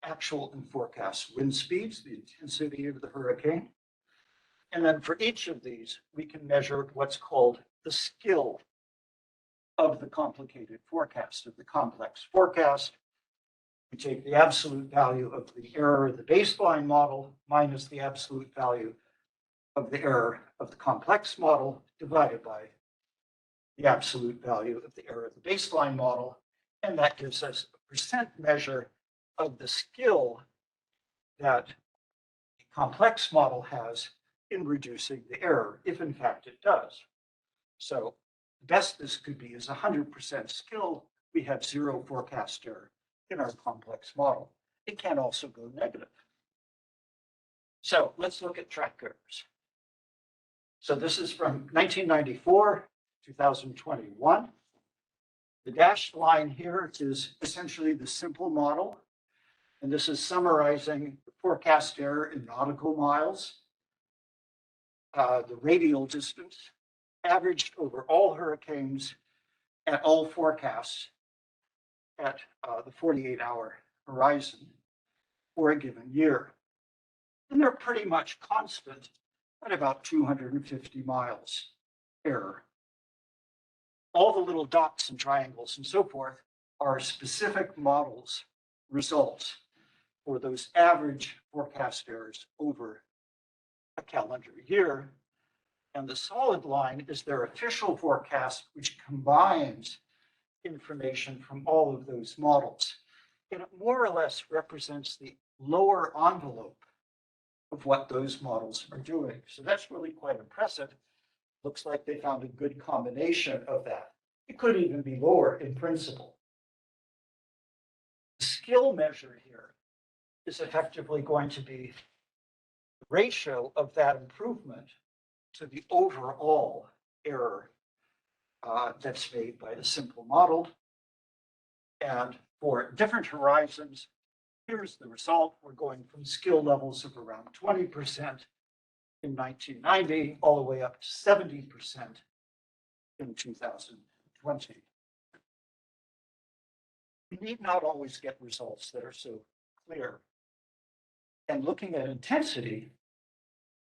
actual and forecast wind speeds, the intensity of the hurricane. And then for each of these, we can measure what's called the skill of the complicated forecast, of the complex forecast. We take the absolute value of the error of the baseline model minus the absolute value of the error of the complex model divided by the absolute value of the error of the baseline model. And that gives us a percent measure of the skill that a complex model has in reducing the error, if in fact it does. So the best this could be is 100% skill. We have zero forecast error in our complex model. It can also go negative. So let's look at track errors. So this is from 1994, 2021. The dashed line here is essentially the simple model. And this is summarizing the forecast error in nautical miles. The radial distance averaged over all hurricanes at all forecasts at the 48-hour horizon for a given year. And they're pretty much constant at about 250 miles error. All the little dots and triangles and so forth are specific models results for those average forecast errors over a calendar year. And the solid line is their official forecast, which combines information from all of those models. And it more or less represents the lower envelope of what those models are doing. So that's really quite impressive. Looks like they found a good combination of that. It could even be lower in principle. The skill measure here is effectively going to be the ratio of that improvement to the overall error that's made by the simple model. And for different horizons, here's the result. We're going from skill levels of around 20% in 1990 all the way up to 70% in 2020. We need not always get results that are so clear. And looking at intensity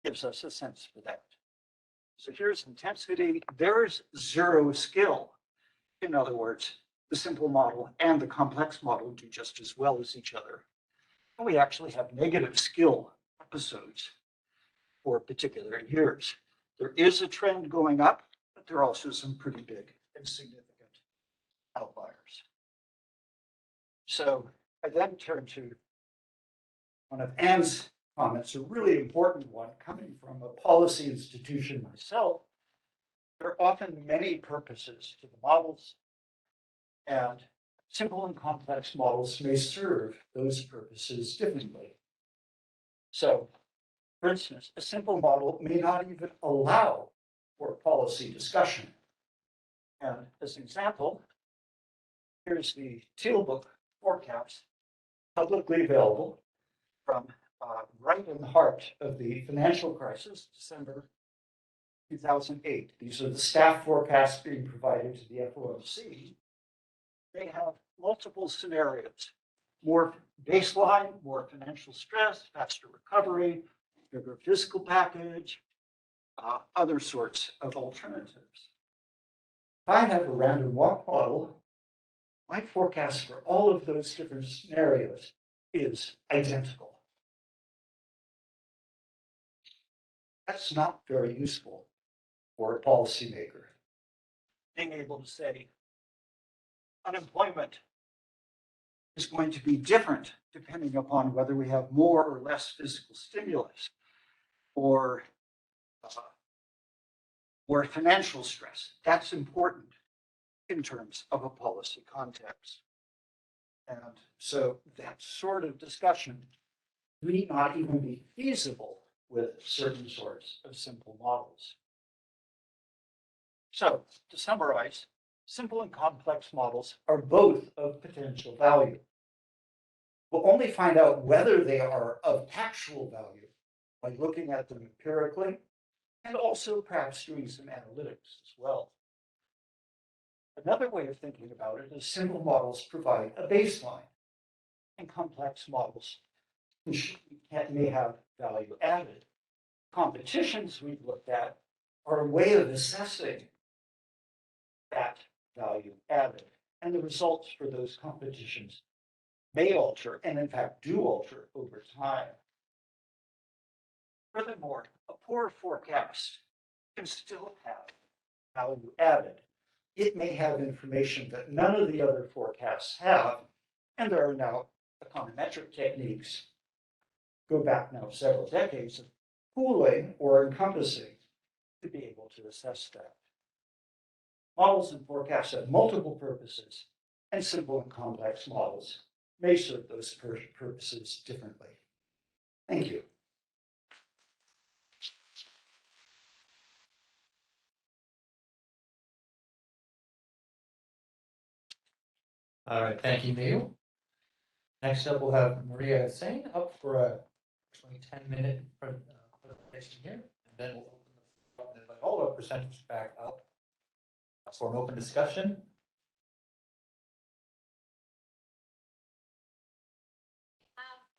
gives us a sense for that. So here's intensity. There's zero skill. In other words, the simple model and the complex model do just as well as each other. And we actually have negative skill episodes for particular years. There is a trend going up, but there are also some pretty big and significant outliers. So I then turn to one of Anne's comments, a really important one coming from a policy institution myself. There are often many purposes to the models, and simple and complex models may serve those purposes differently. So For instance, a simple model may not even allow for policy discussion. And as an example, here's the Teal Book forecast, publicly available from right in the heart of the financial crisis, December 2008. These are the staff forecasts being provided to the FOMC. They have multiple scenarios, more baseline, more financial stress, faster recovery, bigger fiscal package, other sorts of alternatives. If I have a random walk model, my forecast for all of those different scenarios is identical. That's not very useful for a policymaker. Being able to say unemployment is going to be different depending upon whether we have more or less physical stimulus or financial stress. That's important in terms of a policy context. And so that sort of discussion may not even be feasible with certain sorts of simple models. So to summarize, simple and complex models are both of potential value. We'll only find out whether they are of actual value by looking at them empirically and also perhaps doing some analytics as well. Another way of thinking about it is simple models provide a baseline and complex models may have value added. Competitions we've looked at are a way of assessing that value added, and the results for those competitions may alter, and in fact do alter over time. Furthermore, a poor forecast can still have value added. It may have information that none of the other forecasts have, and there are now econometric techniques, go back now several decades, of pooling or encompassing to be able to assess that. Models and forecasts have multiple purposes, and simple and complex models may serve those purposes differently. Thank you. All right, thank you, Neil. Next up, we'll have Maria Hussein up for a 10-minute presentation here, and then we'll open the floor and invite all our presenters back up for an open discussion.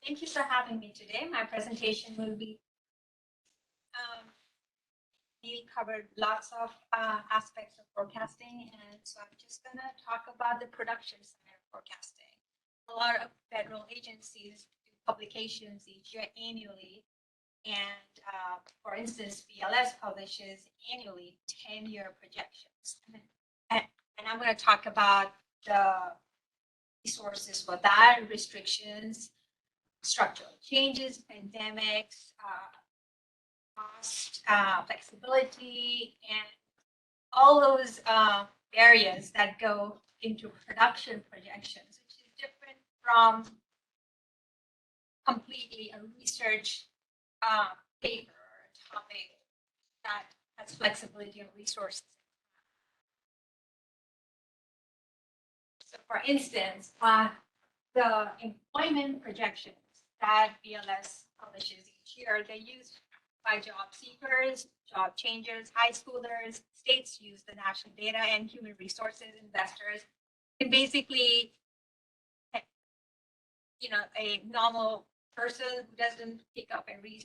Thank you for having me today. My presentation will be Neil covered lots of aspects of forecasting, and so I'm just going to talk about the production side of forecasting. A lot of federal agencies do publications each year annually, and for instance, BLS publishes annually 10-year projections. And I'm going to talk about the resources for that, restrictions, structural changes, pandemics, cost, flexibility, and all those areas that go into production projections, which is different from completely a research paper or topic that has flexibility and resources. So for instance, the employment projections that BLS publishes each year, they're used by job seekers, job changers, high schoolers. States use the national data, and human resources investors can basically, a normal person who doesn't pick up and read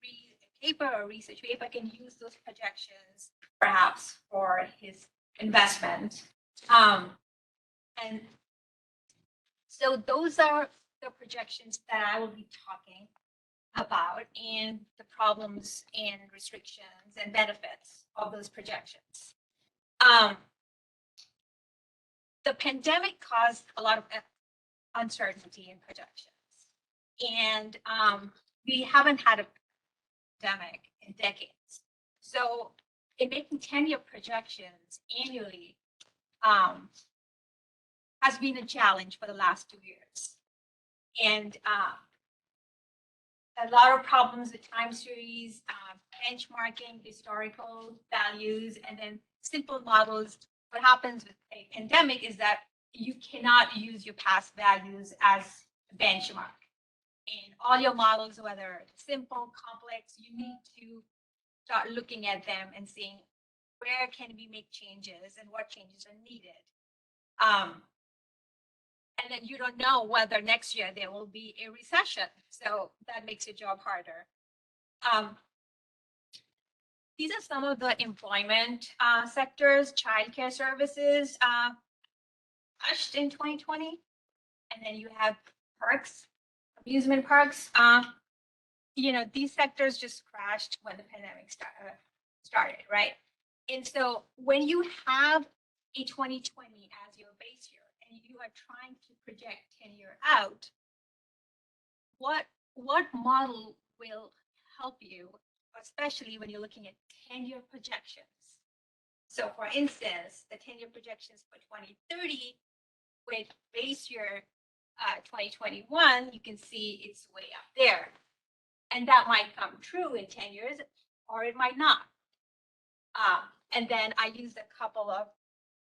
a paper or research paper can use those projections perhaps for his investment. And so those are the projections that I will be talking about, and the problems and restrictions and benefits of those projections. The pandemic caused a lot of uncertainty in projections, and we haven't had a pandemic in decades. So in making 10-year projections annually has been a challenge for the last 2 years. And a lot of problems with time series, benchmarking, historical values, and then simple models. What happens with a pandemic is that you cannot use your past values as a benchmark. In all your models, whether simple, complex, you need to start looking at them and seeing where can we make changes and what changes are needed. And then you don't know whether next year there will be a recession. So that makes your job harder. These are some of the employment sectors, childcare services crashed in 2020. And then you have parks, amusement parks. These sectors just crashed when the pandemic started, right? And so when you have a 2020 as your base year and you are trying to project 10-year out, what model will help you, especially when you're looking at 10-year projections? So for instance, the 10-year projections for 2030 with base year 2021, you can see it's way up there. And that might come true in 10 years, or it might not. And then I used a couple of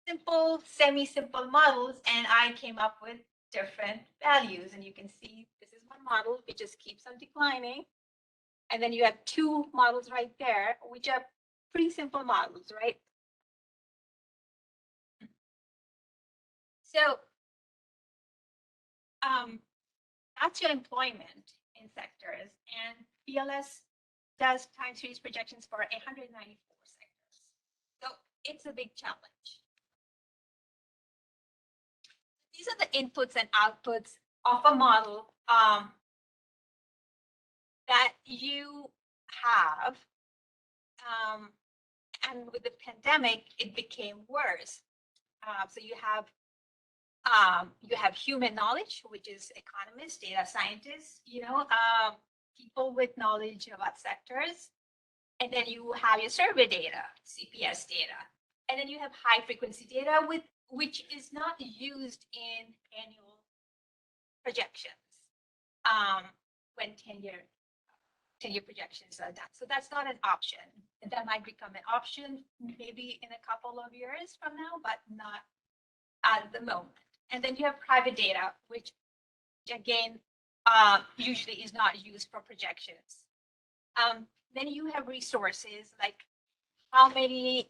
simple, semi-simple models, and I came up with different values. And you can see this is one model, it just keeps on declining. And then you have two models right there, which are pretty simple models, right? So that's your employment in sectors, and BLS does time series projections for 194 sectors. So it's a big challenge. These are the inputs and outputs of a model that you have. And with the pandemic, it became worse. So you have human knowledge, which is economists, data scientists, people with knowledge about sectors. And then you have your survey data, CPS data. And then you have high frequency data, which is not used in annual projections when 10-year projections are done. So that's not an option. And that might become an option maybe in a couple of years from now, but not at the moment. And then you have private data, which again, usually is not used for projections. Then you have resources like how many,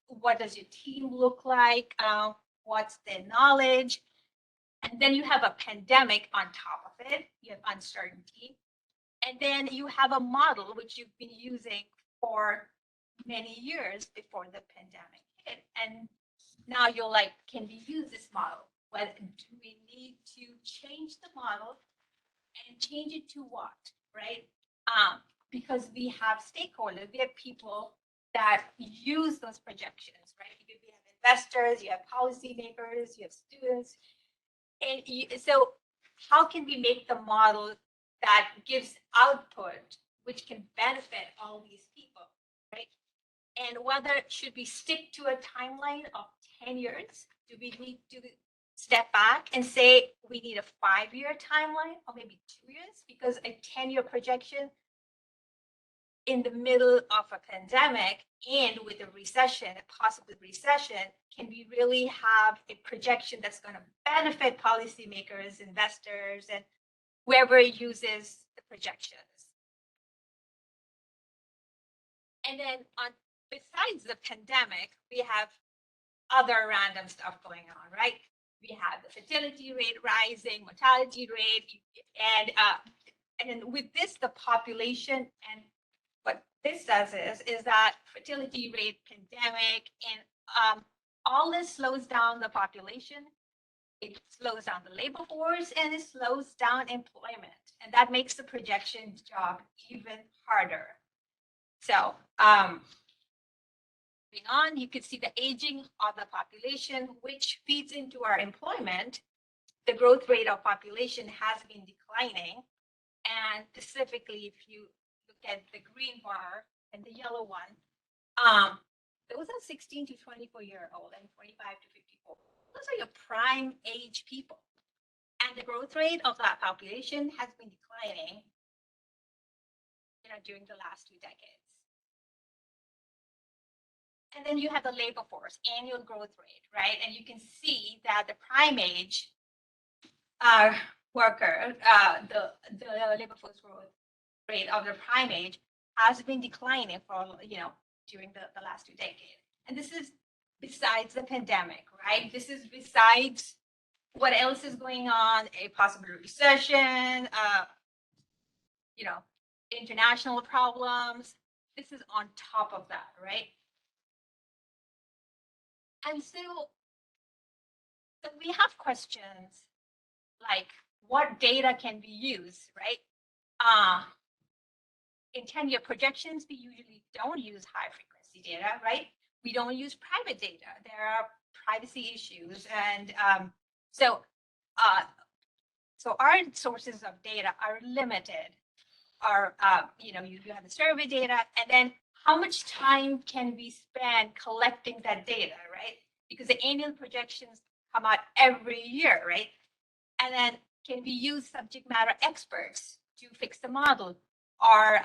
what does your team look like? What's their knowledge? And then you have a pandemic on top of it. You have uncertainty. And then you have a model which you've been using for many years before the pandemic hit. And now you're like, can we use this model? Well, do we need to change the model and change it to what, right? Because we have stakeholders, we have people that use those projections, right? You have investors, you have policymakers, you have students. And so how can we make the model that gives output, which can benefit all these people, right? And whether should we stick to a timeline of 10 years? Do we need to step back and say we need a 5-year timeline or maybe 2 years? Because a 10-year projection in the middle of a pandemic and with a recession, a possible recession, can we really have a projection that's going to benefit policymakers, investors, and whoever uses the projections? And then besides the pandemic, we have other random stuff going on, right? We have the fertility rate rising, mortality rate, and then with this, the population, and what this does is that fertility rate, pandemic, and all this slows down the population. It slows down the labor force, and it slows down employment, and that makes the projection job even harder. So moving on, you can see the aging of the population, which feeds into our employment. The growth rate of population has been declining. And specifically, if you look at the green bar and the yellow one, those are 16 to 24-year-old and 25 to 54. Those are your prime age people. And the growth rate of that population has been declining. declining, during the last 2 decades. And then you have the labor force annual growth rate, right? And you can see that the prime age worker, the labor force growth rate of the prime age has been declining for, during the last 2 decades. And this is besides the pandemic, right? This is besides what else is going on, a possible recession, international problems. This is on top of that, right? And so we have questions like what data can be used, right? In 10-year projections, we usually don't use high frequency data, right? We don't use private data. There are privacy issues. And so our sources of data are limited. You have the survey data, and then how much time can we spend collecting that data, right? Because the annual projections come out every year, right? And then can we use subject matter experts to fix the model or,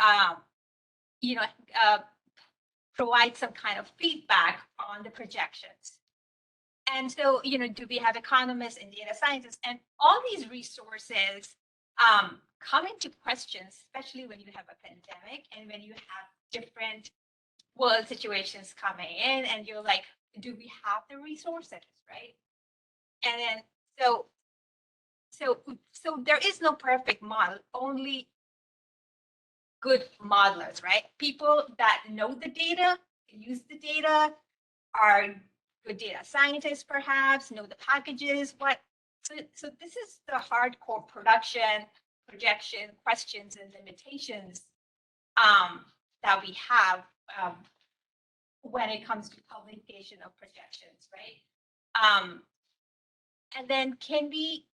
provide some kind of feedback on the projections? And so, do we have economists and data scientists? And all these resources come into question, especially when you have a pandemic and when you have different world situations coming in and you're like, do we have the resources, right? And then, so there is no perfect model, only good modelers, right? People that know the data, use the data, are good data scientists, perhaps, know the packages, so this is the hardcore production, projection, questions, and limitations that we have when it comes to publication of projections, right? And then can we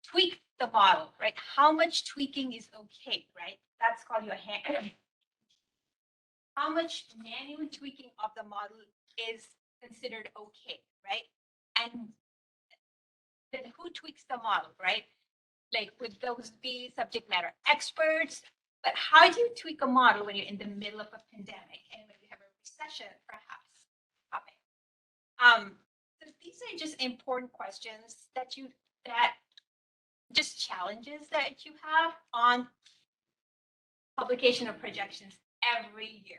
tweak the model, right? How much tweaking is okay, right? That's called your hand. How much manual tweaking of the model is considered okay, right? And then who tweaks the model, right? Like, would those be subject matter experts? But how do you tweak a model when you're in the middle of a pandemic and when you have a recession, perhaps, coming? So these are just important questions that just challenges that you have on publication of projections every year.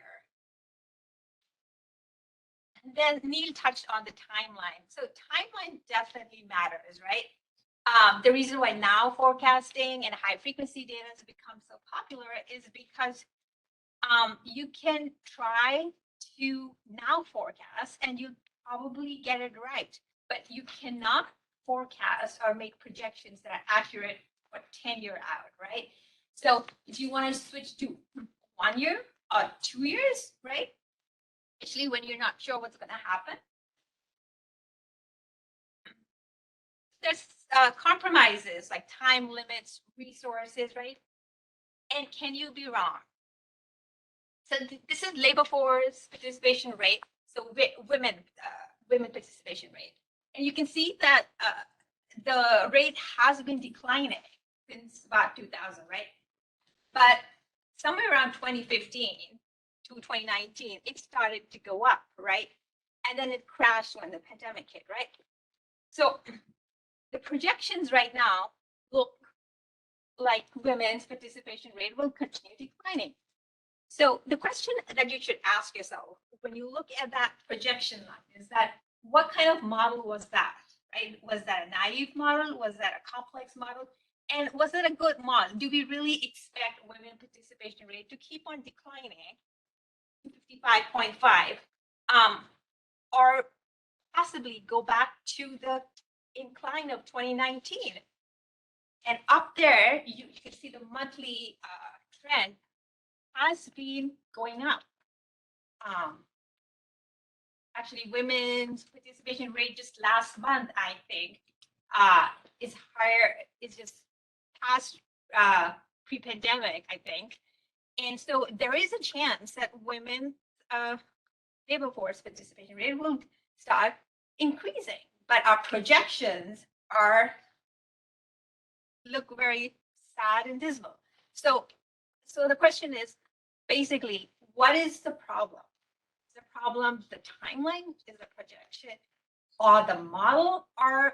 And then Neil touched on the timeline. So timeline definitely matters, right? The reason why now forecasting and high frequency data has become so popular is because you can try to now forecast and you probably get it right, but you cannot forecast or make projections that are accurate for 10 years out, right? So if you want to switch to 1 year or 2 years, right? Especially when you're not sure what's going to happen. There's compromises like time limits, resources, right? And can you be wrong? So this is labor force participation rate. So women participation rate. And you can see that the rate has been declining since about 2000, right? But somewhere around 2015 to 2019, it started to go up, right? And then it crashed when the pandemic hit, right? So the projections right now look like women's participation rate will continue declining. So the question that you should ask yourself when you look at that projection line is that what kind of model was that, right? Was that a naive model? Was that a complex model? And was it a good model? Do we really expect women participation rate to keep on declining to 55.5 or possibly go back to the incline of 2019? And up there, you can see the monthly trend has been going up. Actually, women's participation rate just last month, I think, is higher, is just past pre-pandemic, I think. And so there is a chance that women's labor force participation rate will start increasing, but our projections look very sad and dismal. So the question is basically, what is the problem? Is the problem the timeline? Is the projection or the model, or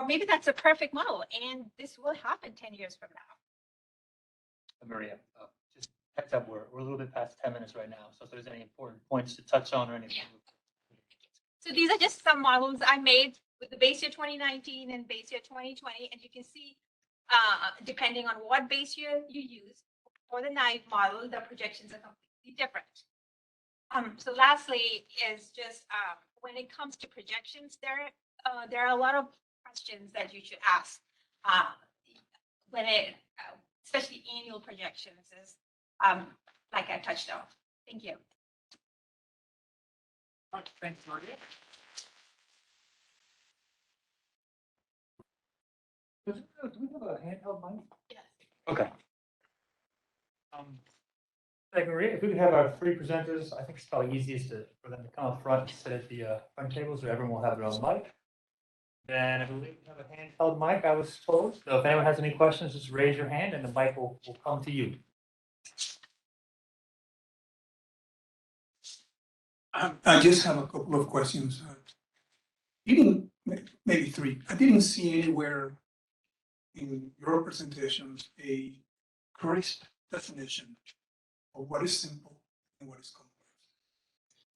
maybe that's a perfect model and this will happen 10 years from now? Maria, just heads up, we're a little bit past 10 minutes right now. So if there's any important points to touch on or anything. So these are just some models I made with the base year 2019 and base year 2020. And you can see, depending on what base year you use for the naive model, the projections are completely different. So lastly is just when it comes to projections, there are a lot of questions that you should ask when especially annual projections is like I touched on. Thank you. Thanks, Maria. Do we have a handheld mic? Yes. Okay. Thank you, Maria. If we could have our three presenters, I think it's probably easiest for them to come up front and sit at the front table so everyone will have their own mic. Then I believe we have a handheld mic, I was told. So if anyone has any questions, just raise your hand and the mic will come to you. I just have a couple of questions. Maybe three. I didn't see anywhere in your presentations a crisp definition of what is simple and what is complex.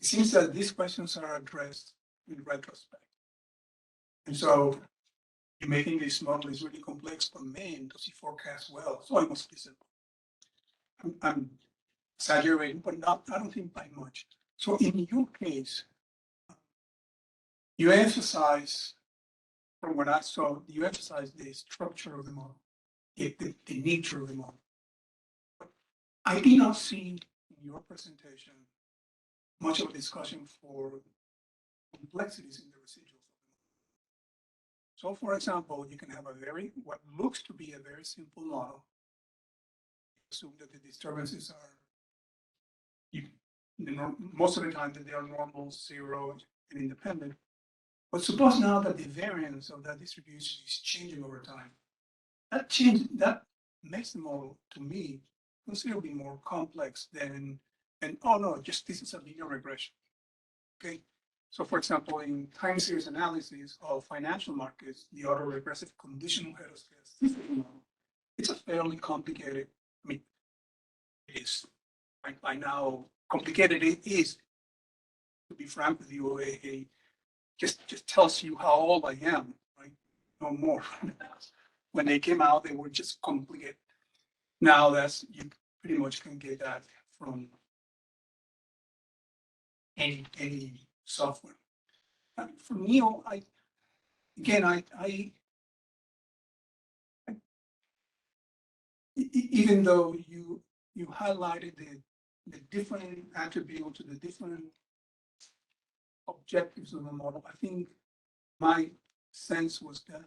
It seems that these questions are addressed in retrospect. And so you're making this model is really complex, but man, does it forecast well? So it must be simple. I'm exaggerating, but I don't think by much. So in your case, you emphasize, from what I saw, you emphasize the structure of the model, the nature of the model. But I did not see in your presentation much of a discussion for complexities in the residuals of the model. So for example, you can have what looks to be a very simple model. Assume that the disturbances are most of the time that they are normal, zero, and independent. But suppose now that the variance of that distribution is changing over time. That makes the model, to me, considerably more complex than, oh no, just this is a linear regression. Okay. So for example, in time series analysis of financial markets, the autoregressive conditional heteroscedasticity model, it's a fairly complicated, it is by now complicated it is, to be frank with you, just tells you how old I am, right? No more. When they came out, they were just complicated. Now you pretty much can get that from any software. For Neo, even though you highlighted the different attributes, the different objectives of the model, I think my sense was that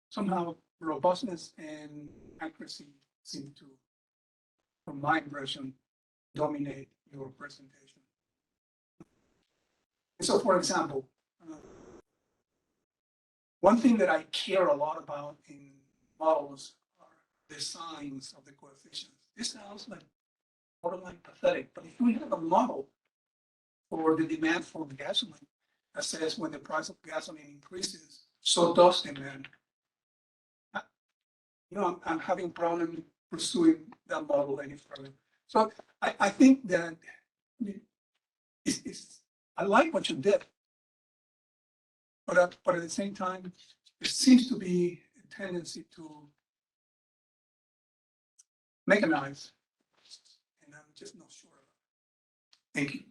somehow robustness and accuracy seem to, from my impression, dominate your presentation. So for example, one thing that I care a lot about in models are the signs of the coefficients. This sounds like borderline pathetic, but if we have a model for the demand for gasoline that says when the price of gasoline increases, so does demand. I'm having problem pursuing that model any further. So I think that I like what you did, but at the same time, there seems to be a tendency to mechanize, and I'm just not sure. Thank you.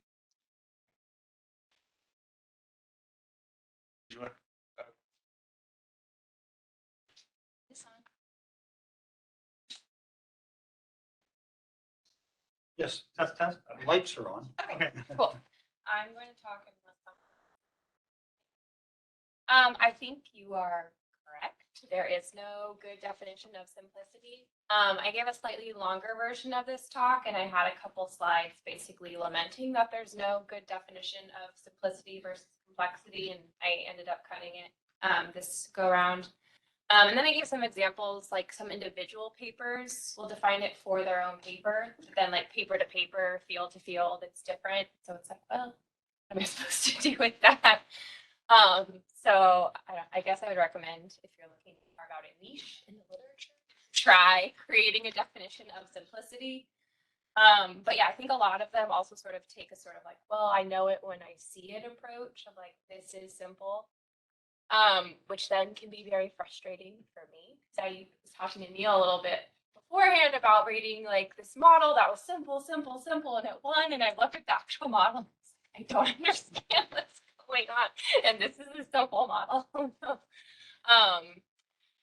Yes, test. Lights are on. Okay, cool. I'm going to talk in less time. I think you are correct. There is no good definition of simplicity. I gave a slightly longer version of this talk, and I had a couple slides basically lamenting that there's no good definition of simplicity versus complexity, and I ended up cutting it this go around. And then I gave some examples, like some individual papers will define it for their own paper, but then like paper to paper, field to field, it's different. So it's like, well, what am I supposed to do with that? So I guess I would recommend if you're looking to carve out a niche in the literature, try creating a definition of simplicity. But yeah, I think a lot of them also sort of take a sort of like, well, I know it when I see it approach of like, this is simple. Which then can be very frustrating for me. So I was talking to Neil a little bit beforehand about reading like this model that was simple, simple, simple, and it won. And I looked at the actual model and I don't understand what's going on. And this is a simple model.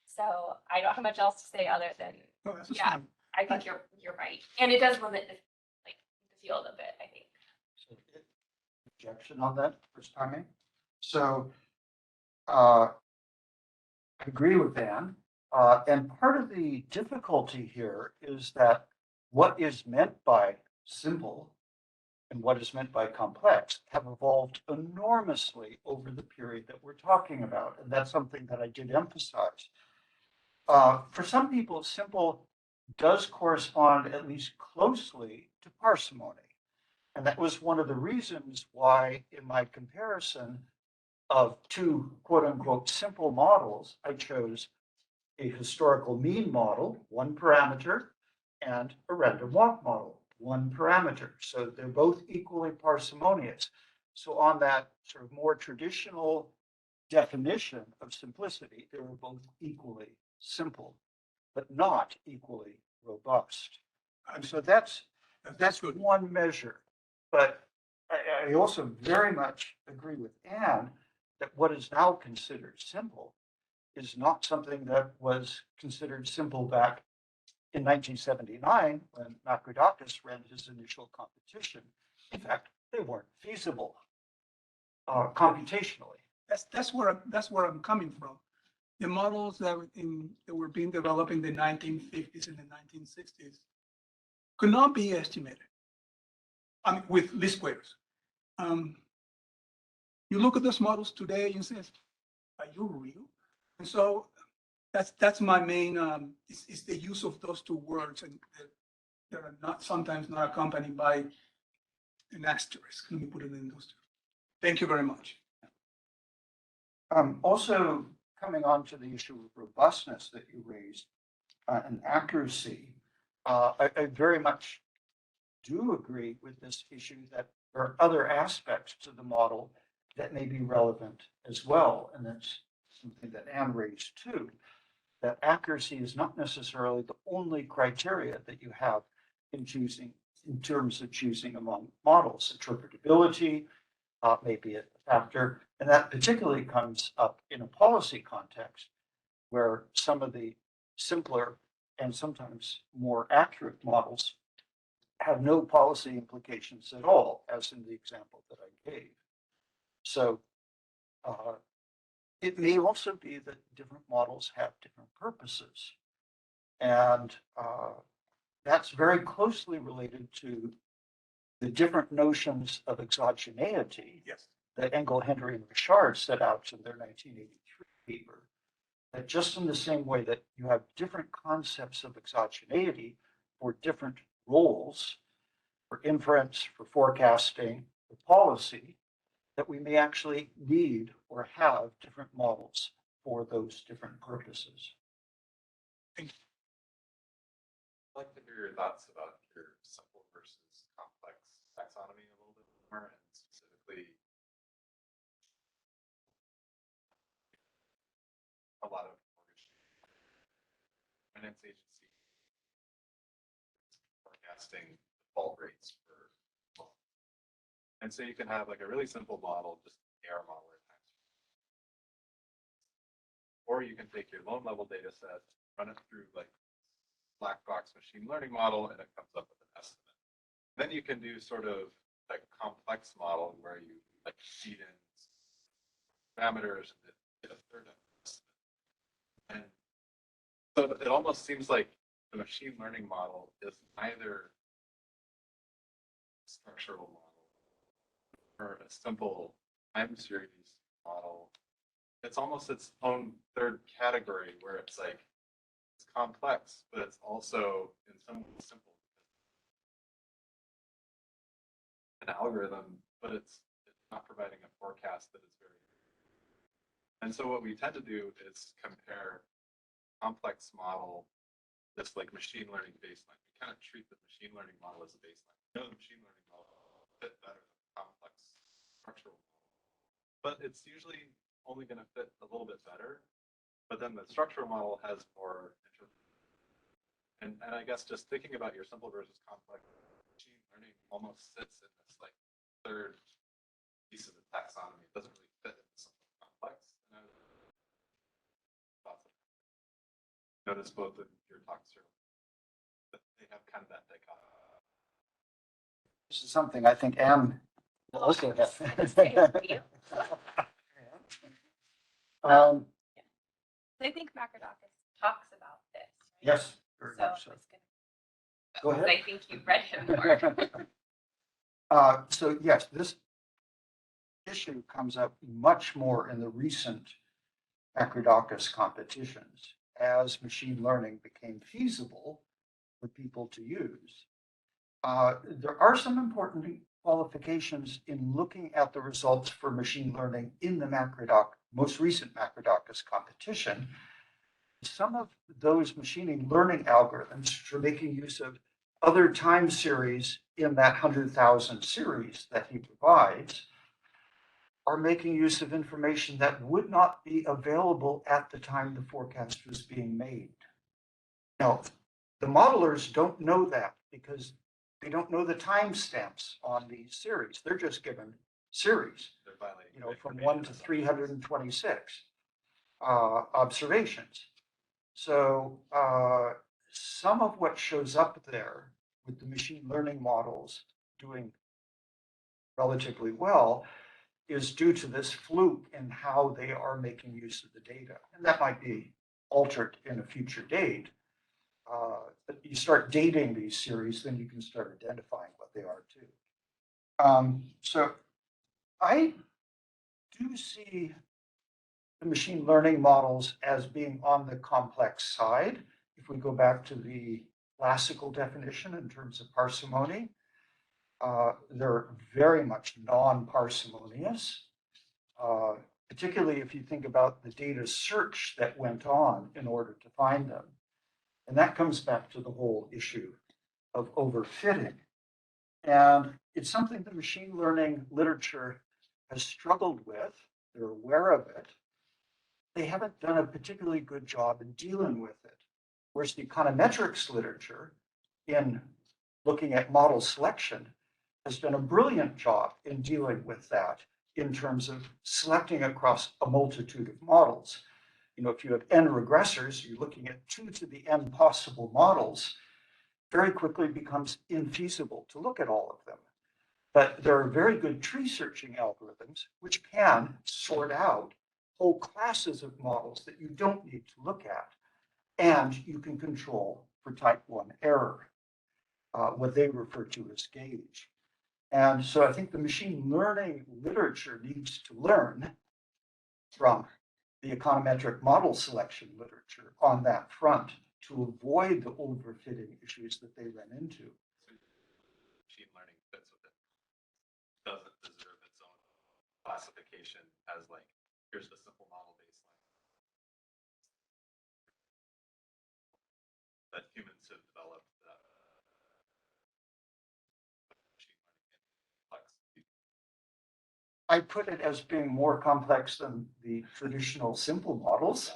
So I don't have much else to say other than No, that's yeah, fine. I think you're right. And it does limit the field a bit, I think. So, objection on that first timing. So I agree with Dan. And part of the difficulty here is that what is meant by simple and what is meant by complex have evolved enormously over the period that we're talking about. And that's something that I did emphasize. For some people, simple does correspond at least closely to parsimony. And that was one of the reasons why, in my comparison of two quote unquote simple models, I chose a historical mean model, one parameter, and a random walk model, one parameter. So they're both equally parsimonious. So on that sort of more traditional definition of simplicity, they were both equally simple, but not equally robust. And so that's good. one measure. But I also very much agree with Anne that what is now considered simple is not something that was considered simple back in 1979 when Makridakis ran his initial competition. In fact, they weren't feasible computationally. That's where I'm coming from. The models that were being developed in the 1950s and the 1960s could not be estimated. I mean, with least squares. You look at those models today and say, "Are you real?" And so that's my main is the use of those two words and that are not sometimes not accompanied by an asterisk. Let me put it in those two. Thank you very much. Also, coming on to the issue of robustness that you raised and accuracy, I very much do agree with this issue that there are other aspects to the model that may be relevant as well. And that's something that Anne raised too, that accuracy is not necessarily the only criteria that you have in choosing, in terms of choosing among models. Interpretability may be a factor, and that particularly comes up in a policy context where some of the simpler and sometimes more accurate models have no policy implications at all, as in the example that I gave. So it may also be that different models have different purposes. And that's very closely related to the different notions of exogeneity Yes. that Engel, Henry, and Richard set out in their 1983 paper. That just in the same way that you have different concepts of exogeneity for different roles, for inference, for forecasting, for policy, that we may actually need or have different models for those different purposes. I'd like to hear your thoughts about your simple versus complex taxonomy a little bit more, and specifically a lot of mortgage finance agency forecasting default rates for loans. And so you can have like a really simple model, just AR model or times. Or you can take your loan level data set, run it through like black box machine learning model, and it comes up with an estimate. Then you can do sort of like complex model where you like feed in parameters and get a third estimate. And so it almost seems like the machine learning model is neither a structural model or a simple time series model it's almost its own third category where it's like, it's complex, but it's also in some ways simple. An algorithm, but it's not providing a forecast that is very. And so what we tend to do is compare complex model, this like machine learning baseline. We kind of treat the machine learning model as a baseline. We know the machine learning model fit better than the complex structural model, but it's usually only going to fit a little bit better. But then the structural model has more. And I guess just thinking about your simple versus complex, machine learning almost sits in this like third piece of the taxonomy. It doesn't really fit into something complex. And notice both of your talks are that they have kind of that dichotomy. This is something I think Anne will also have. I think Macrodocus talks about this. Right? Yes, very So much so. it's gonna, Go ahead. I think you read him more. So yes, this issue comes up much more in the recent Macrodocus competitions as machine learning became feasible for people to use. There are some important qualifications in looking at the results for machine learning in the most recent Macrodocus competition. Some of those machine learning algorithms, which are making use of other time series in that 100,000 series that he provides, are making use of information that would not be available at the time the forecast was being made. Now, the modelers don't know that because they don't know the timestamps on these series. They're just given series, from 1 to 326 observations. So some of what shows up there with the machine learning models doing relatively well is due to this fluke in how they are making use of the data. And that might be altered in a future date. But you start dating these series, then you can start identifying what they are too. So I do see the machine learning models as being on the complex side. If we go back to the classical definition in terms of parsimony, they're very much non-parsimonious, particularly if you think about the data search that went on in order to find them. And that comes back to the whole issue of overfitting. And it's something the machine learning literature has struggled with. They're aware of it. They haven't done a particularly good job in dealing with it. Whereas the econometrics literature, in looking at model selection, has done a brilliant job in dealing with that in terms of selecting across a multitude of models. If you have n regressors, you're looking at 2 to the n possible models, very quickly becomes infeasible to look at all of them. But there are very good tree searching algorithms which can sort out whole classes of models that you don't need to look at. And you can control for type 1 error, what they refer to as gauge. And so I think the machine learning literature needs to learn from the econometric model selection literature on that front to avoid the overfitting issues that they run into. Machine learning fits with it. Doesn't deserve its own classification as like, here's the simple model baseline that humans have developed. Machine learning complex. I put it as being more complex than the traditional simple models,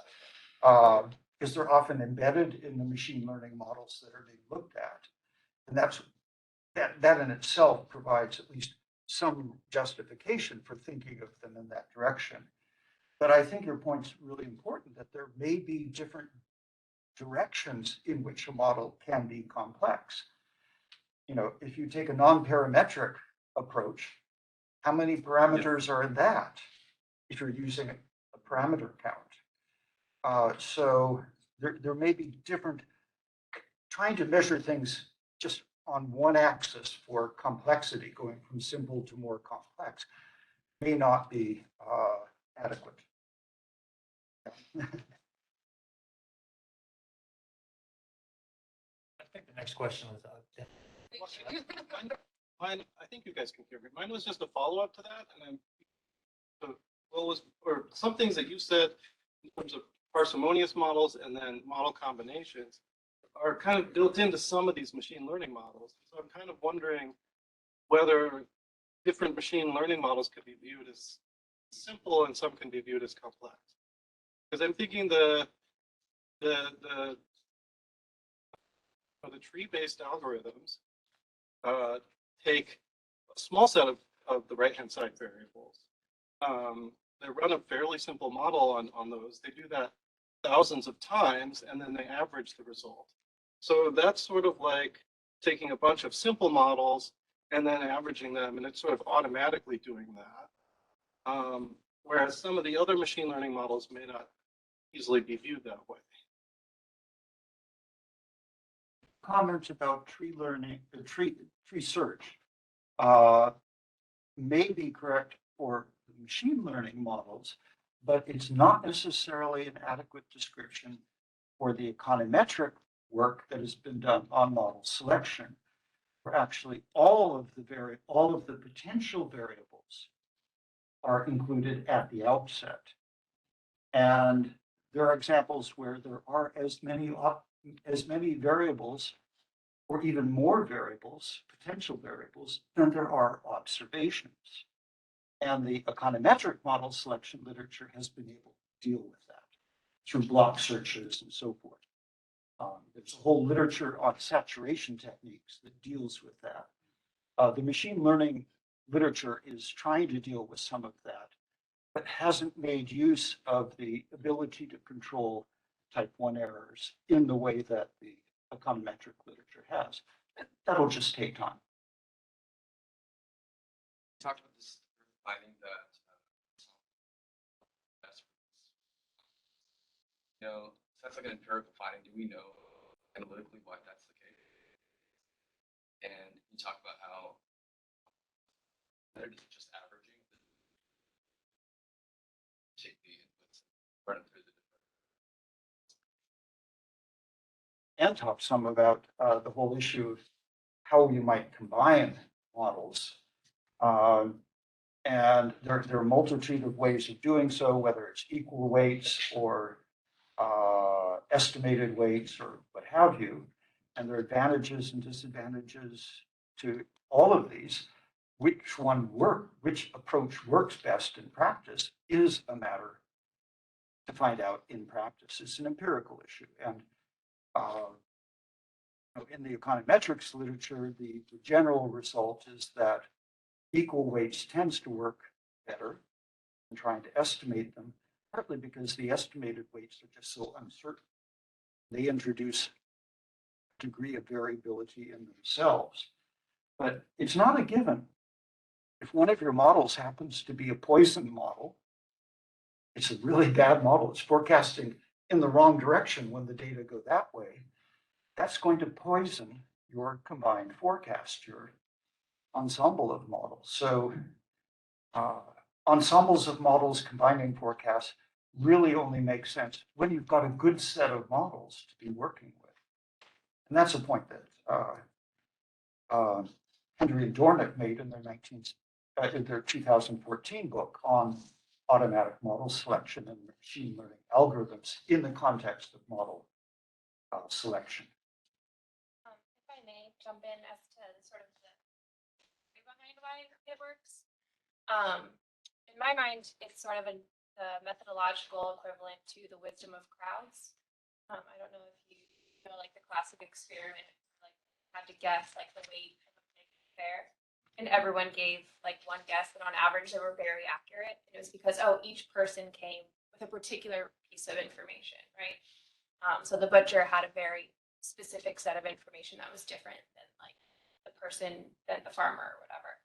because they're often embedded in the machine learning models that are being looked at. And that in itself provides at least some justification for thinking of them in that direction. But I think your point's really important, that there may be different directions in which a model can be complex. If you take a non-parametric approach, how many parameters are in that if you're using a parameter count? So there may be different, trying to measure things just on one axis for complexity, going from simple to more complex, may not be adequate. I think the next question was, Mine, I think you guys can hear me. Mine was just a follow-up to that, and or some things that you said in terms of parsimonious models and then model combinations are kind of built into some of these machine learning models. So I'm kind of wondering whether different machine learning models could be viewed as simple and some can be viewed as complex. Because I'm thinking the tree-based algorithms take a small set of the right-hand side variables. They run a fairly simple model on those. They do that thousands of times, and then they average the result. So that's sort of like taking a bunch of simple models and then averaging them, and it's sort of automatically doing that. Whereas some of the other machine learning models may not easily be viewed that way. Comments about tree learning, tree search may be correct for machine learning models, but it's not necessarily an adequate description for the econometric work that has been done on model selection, where actually all of the potential variables are included at the outset. And there are examples where there are as many variables or even more variables, potential variables, than there are observations. And the econometric model selection literature has been able to deal with that through block searches and so forth. There's a whole literature on saturation techniques that deals with that. The machine learning literature is trying to deal with some of that, but hasn't made use of the ability to control type 1 errors in the way that the econometric literature has. That'll just take time. Talked about this finding that that's like an empirical finding. Do we know analytically why that's the case? And you talk about how better is just averaging, take the inputs, run them through the different. And talk some about the whole issue of how you might combine models. And there are a multitude of ways of doing so, whether it's equal weights or estimated weights or what have you. And there are advantages and disadvantages to all of these. Which approach works best in practice is a matter to find out in practice. It's an empirical issue. And in the econometrics literature, the general result is that equal weights tends to work better than trying to estimate them, partly because the estimated weights are just so uncertain. They introduce a degree of variability in themselves. But it's not a given. If one of your models happens to be a Poisson model, it's a really bad model. It's forecasting in the wrong direction when the data go that way. That's going to poison your combined forecast, your ensemble of models. So ensembles of models combining forecasts really only make sense when you've got a good set of models to be working with. And that's a point that Hendry and Dornick made in their 2014 book on automatic model selection and machine learning algorithms in the context of model selection. If I may jump in as to sort of the theory behind why it works. In my mind, it's sort of the methodological equivalent to the wisdom of crowds. I don't know if you know, like the classic experiment, like had to guess like the weight of a pig fair, and everyone gave like one guess, but on average they were very accurate. It was because each person came with a particular piece of information, right? So the butcher had a very specific set of information that was different than like the farmer or whatever.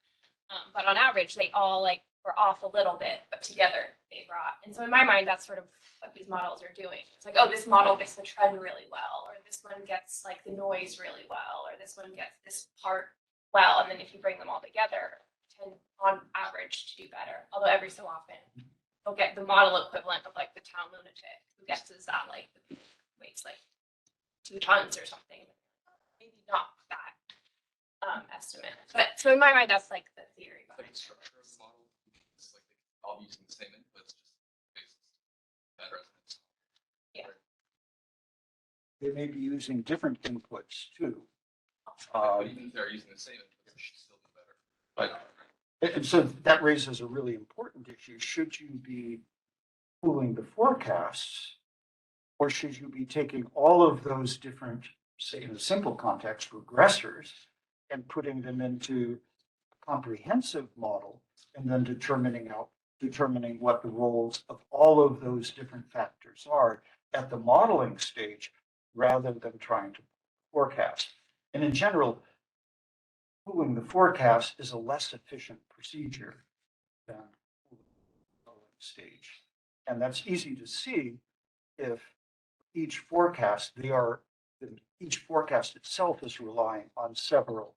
But on average, they all like were off a little bit, but together they brought. And so in my mind, that's sort of what these models are doing. It's like, this model gets the trend really well, or this one gets like the noise really well, or this one gets this part well. And then if you bring them all together, tend on average to do better. Although every so often they'll get the model equivalent of like the town lunatic who guesses that like the peak weighs like 2 tons or something. Maybe not that estimate, but so in my mind, that's like the theory Like behind the it. structure of the model, it's like they all using the same inputs, just based that resonance. They may be using different inputs too. But even if they're using the same inputs, it should still be better. But And so that raises a really important issue. Should you be pooling the forecasts? Or should you be taking all of those different, say in a simple context, regressors and putting them into a comprehensive model and then determining what the roles of all of those different factors are at the modeling stage rather than trying to forecast. And in general, pooling the forecast is a less efficient procedure than pooling the modeling stage. And that's easy to see if each forecast itself is relying on several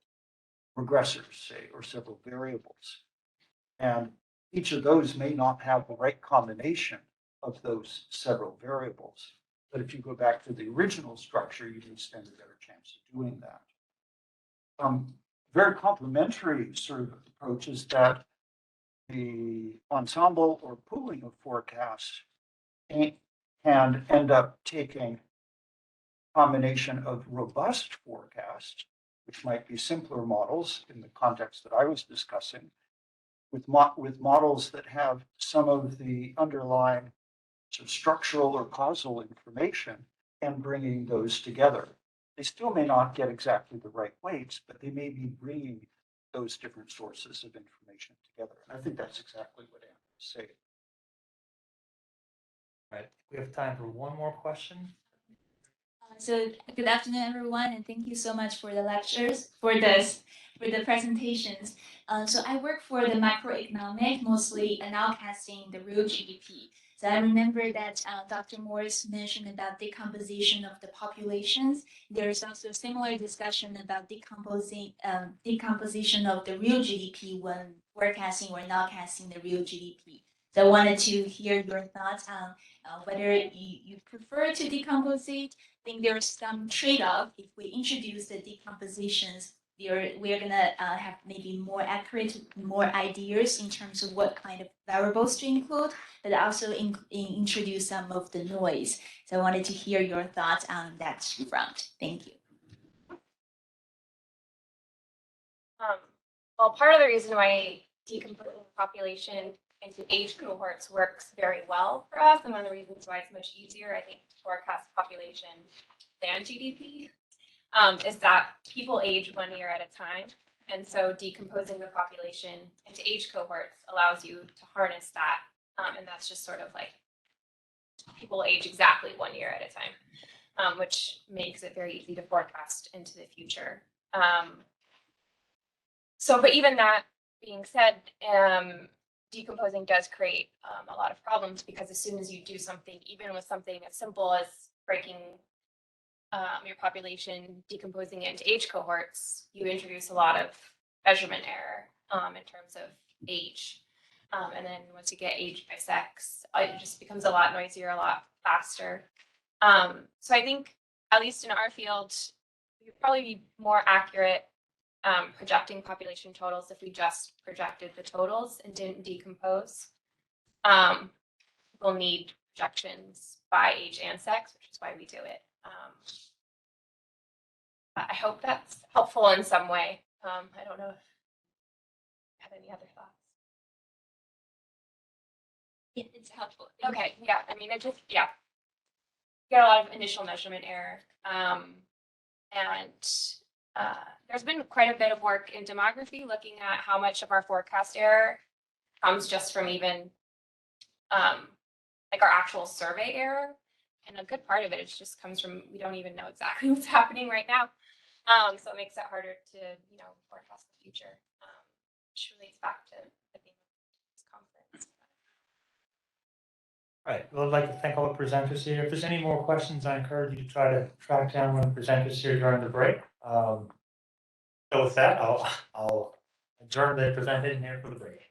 regressors, say, or several variables. And each of those may not have the right combination of those several variables. But if you go back to the original structure, you can stand a better chance of doing that. Very complementary sort of approach is that the ensemble or pooling of forecasts can end up taking a combination of robust forecasts, which might be simpler models in the context that I was discussing, with models that have some of the underlying sort of structural or causal information and bringing those together. They still may not get exactly the right weights, but they may be bringing those different sources of information together. And I think that's exactly what Anna was saying. Right. We have time for one more question. So good afternoon, everyone, and thank you so much for the lectures, for the presentations. So I work for the macroeconomic, mostly nowcasting the real GDP. So I remember that Dr. Morris mentioned about decomposition of the populations. There is also a similar discussion about decomposition of the real GDP when forecasting or nowcasting the real GDP. So I wanted to hear your thoughts on whether you prefer to decompose it. I think there's some trade-off if we introduce the decompositions. We're gonna have maybe more accurate, more ideas in terms of what kind of variables to include, but also introduce some of the noise. So I wanted to hear your thoughts on that front. Thank you. Well, part of the reason why decomposing the population into age cohorts works very well for us, and one of the reasons why it's much easier, I think, to forecast population than GDP, is that people age 1 year at a time. And so decomposing the population into age cohorts allows you to harness that. And that's just sort of like people age exactly 1 year at a time, which makes it very easy to forecast into the future. But even that being said, decomposing does create a lot of problems, because as soon as you do something, even with something as simple as breaking your population, decomposing it into age cohorts, you introduce a lot of measurement error in terms of age. And then once you get age by sex, it just becomes a lot noisier, a lot faster. So I think, at least in our field, we'd probably be more accurate projecting population totals if we just projected the totals and didn't decompose. We'll need projections by age and sex, which is why we do it. I hope that's helpful in some way. I don't know if you have any other thoughts. Yeah, it's helpful. Okay, yeah, I mean, it just, yeah. You get a lot of initial measurement error. There's been quite a bit of work in demography looking at how much of our forecast error comes just from even like our actual survey error. And a good part of it just comes from, we don't even know exactly what's happening right now. So it makes it harder to, forecast the future, which relates back to the theme of this conference. All right. Well, I'd like to thank all the presenters here. If there's any more questions, I encourage you to try to track down one of the presenters here during the break. So with that, I'll adjourn the presentation here for the break.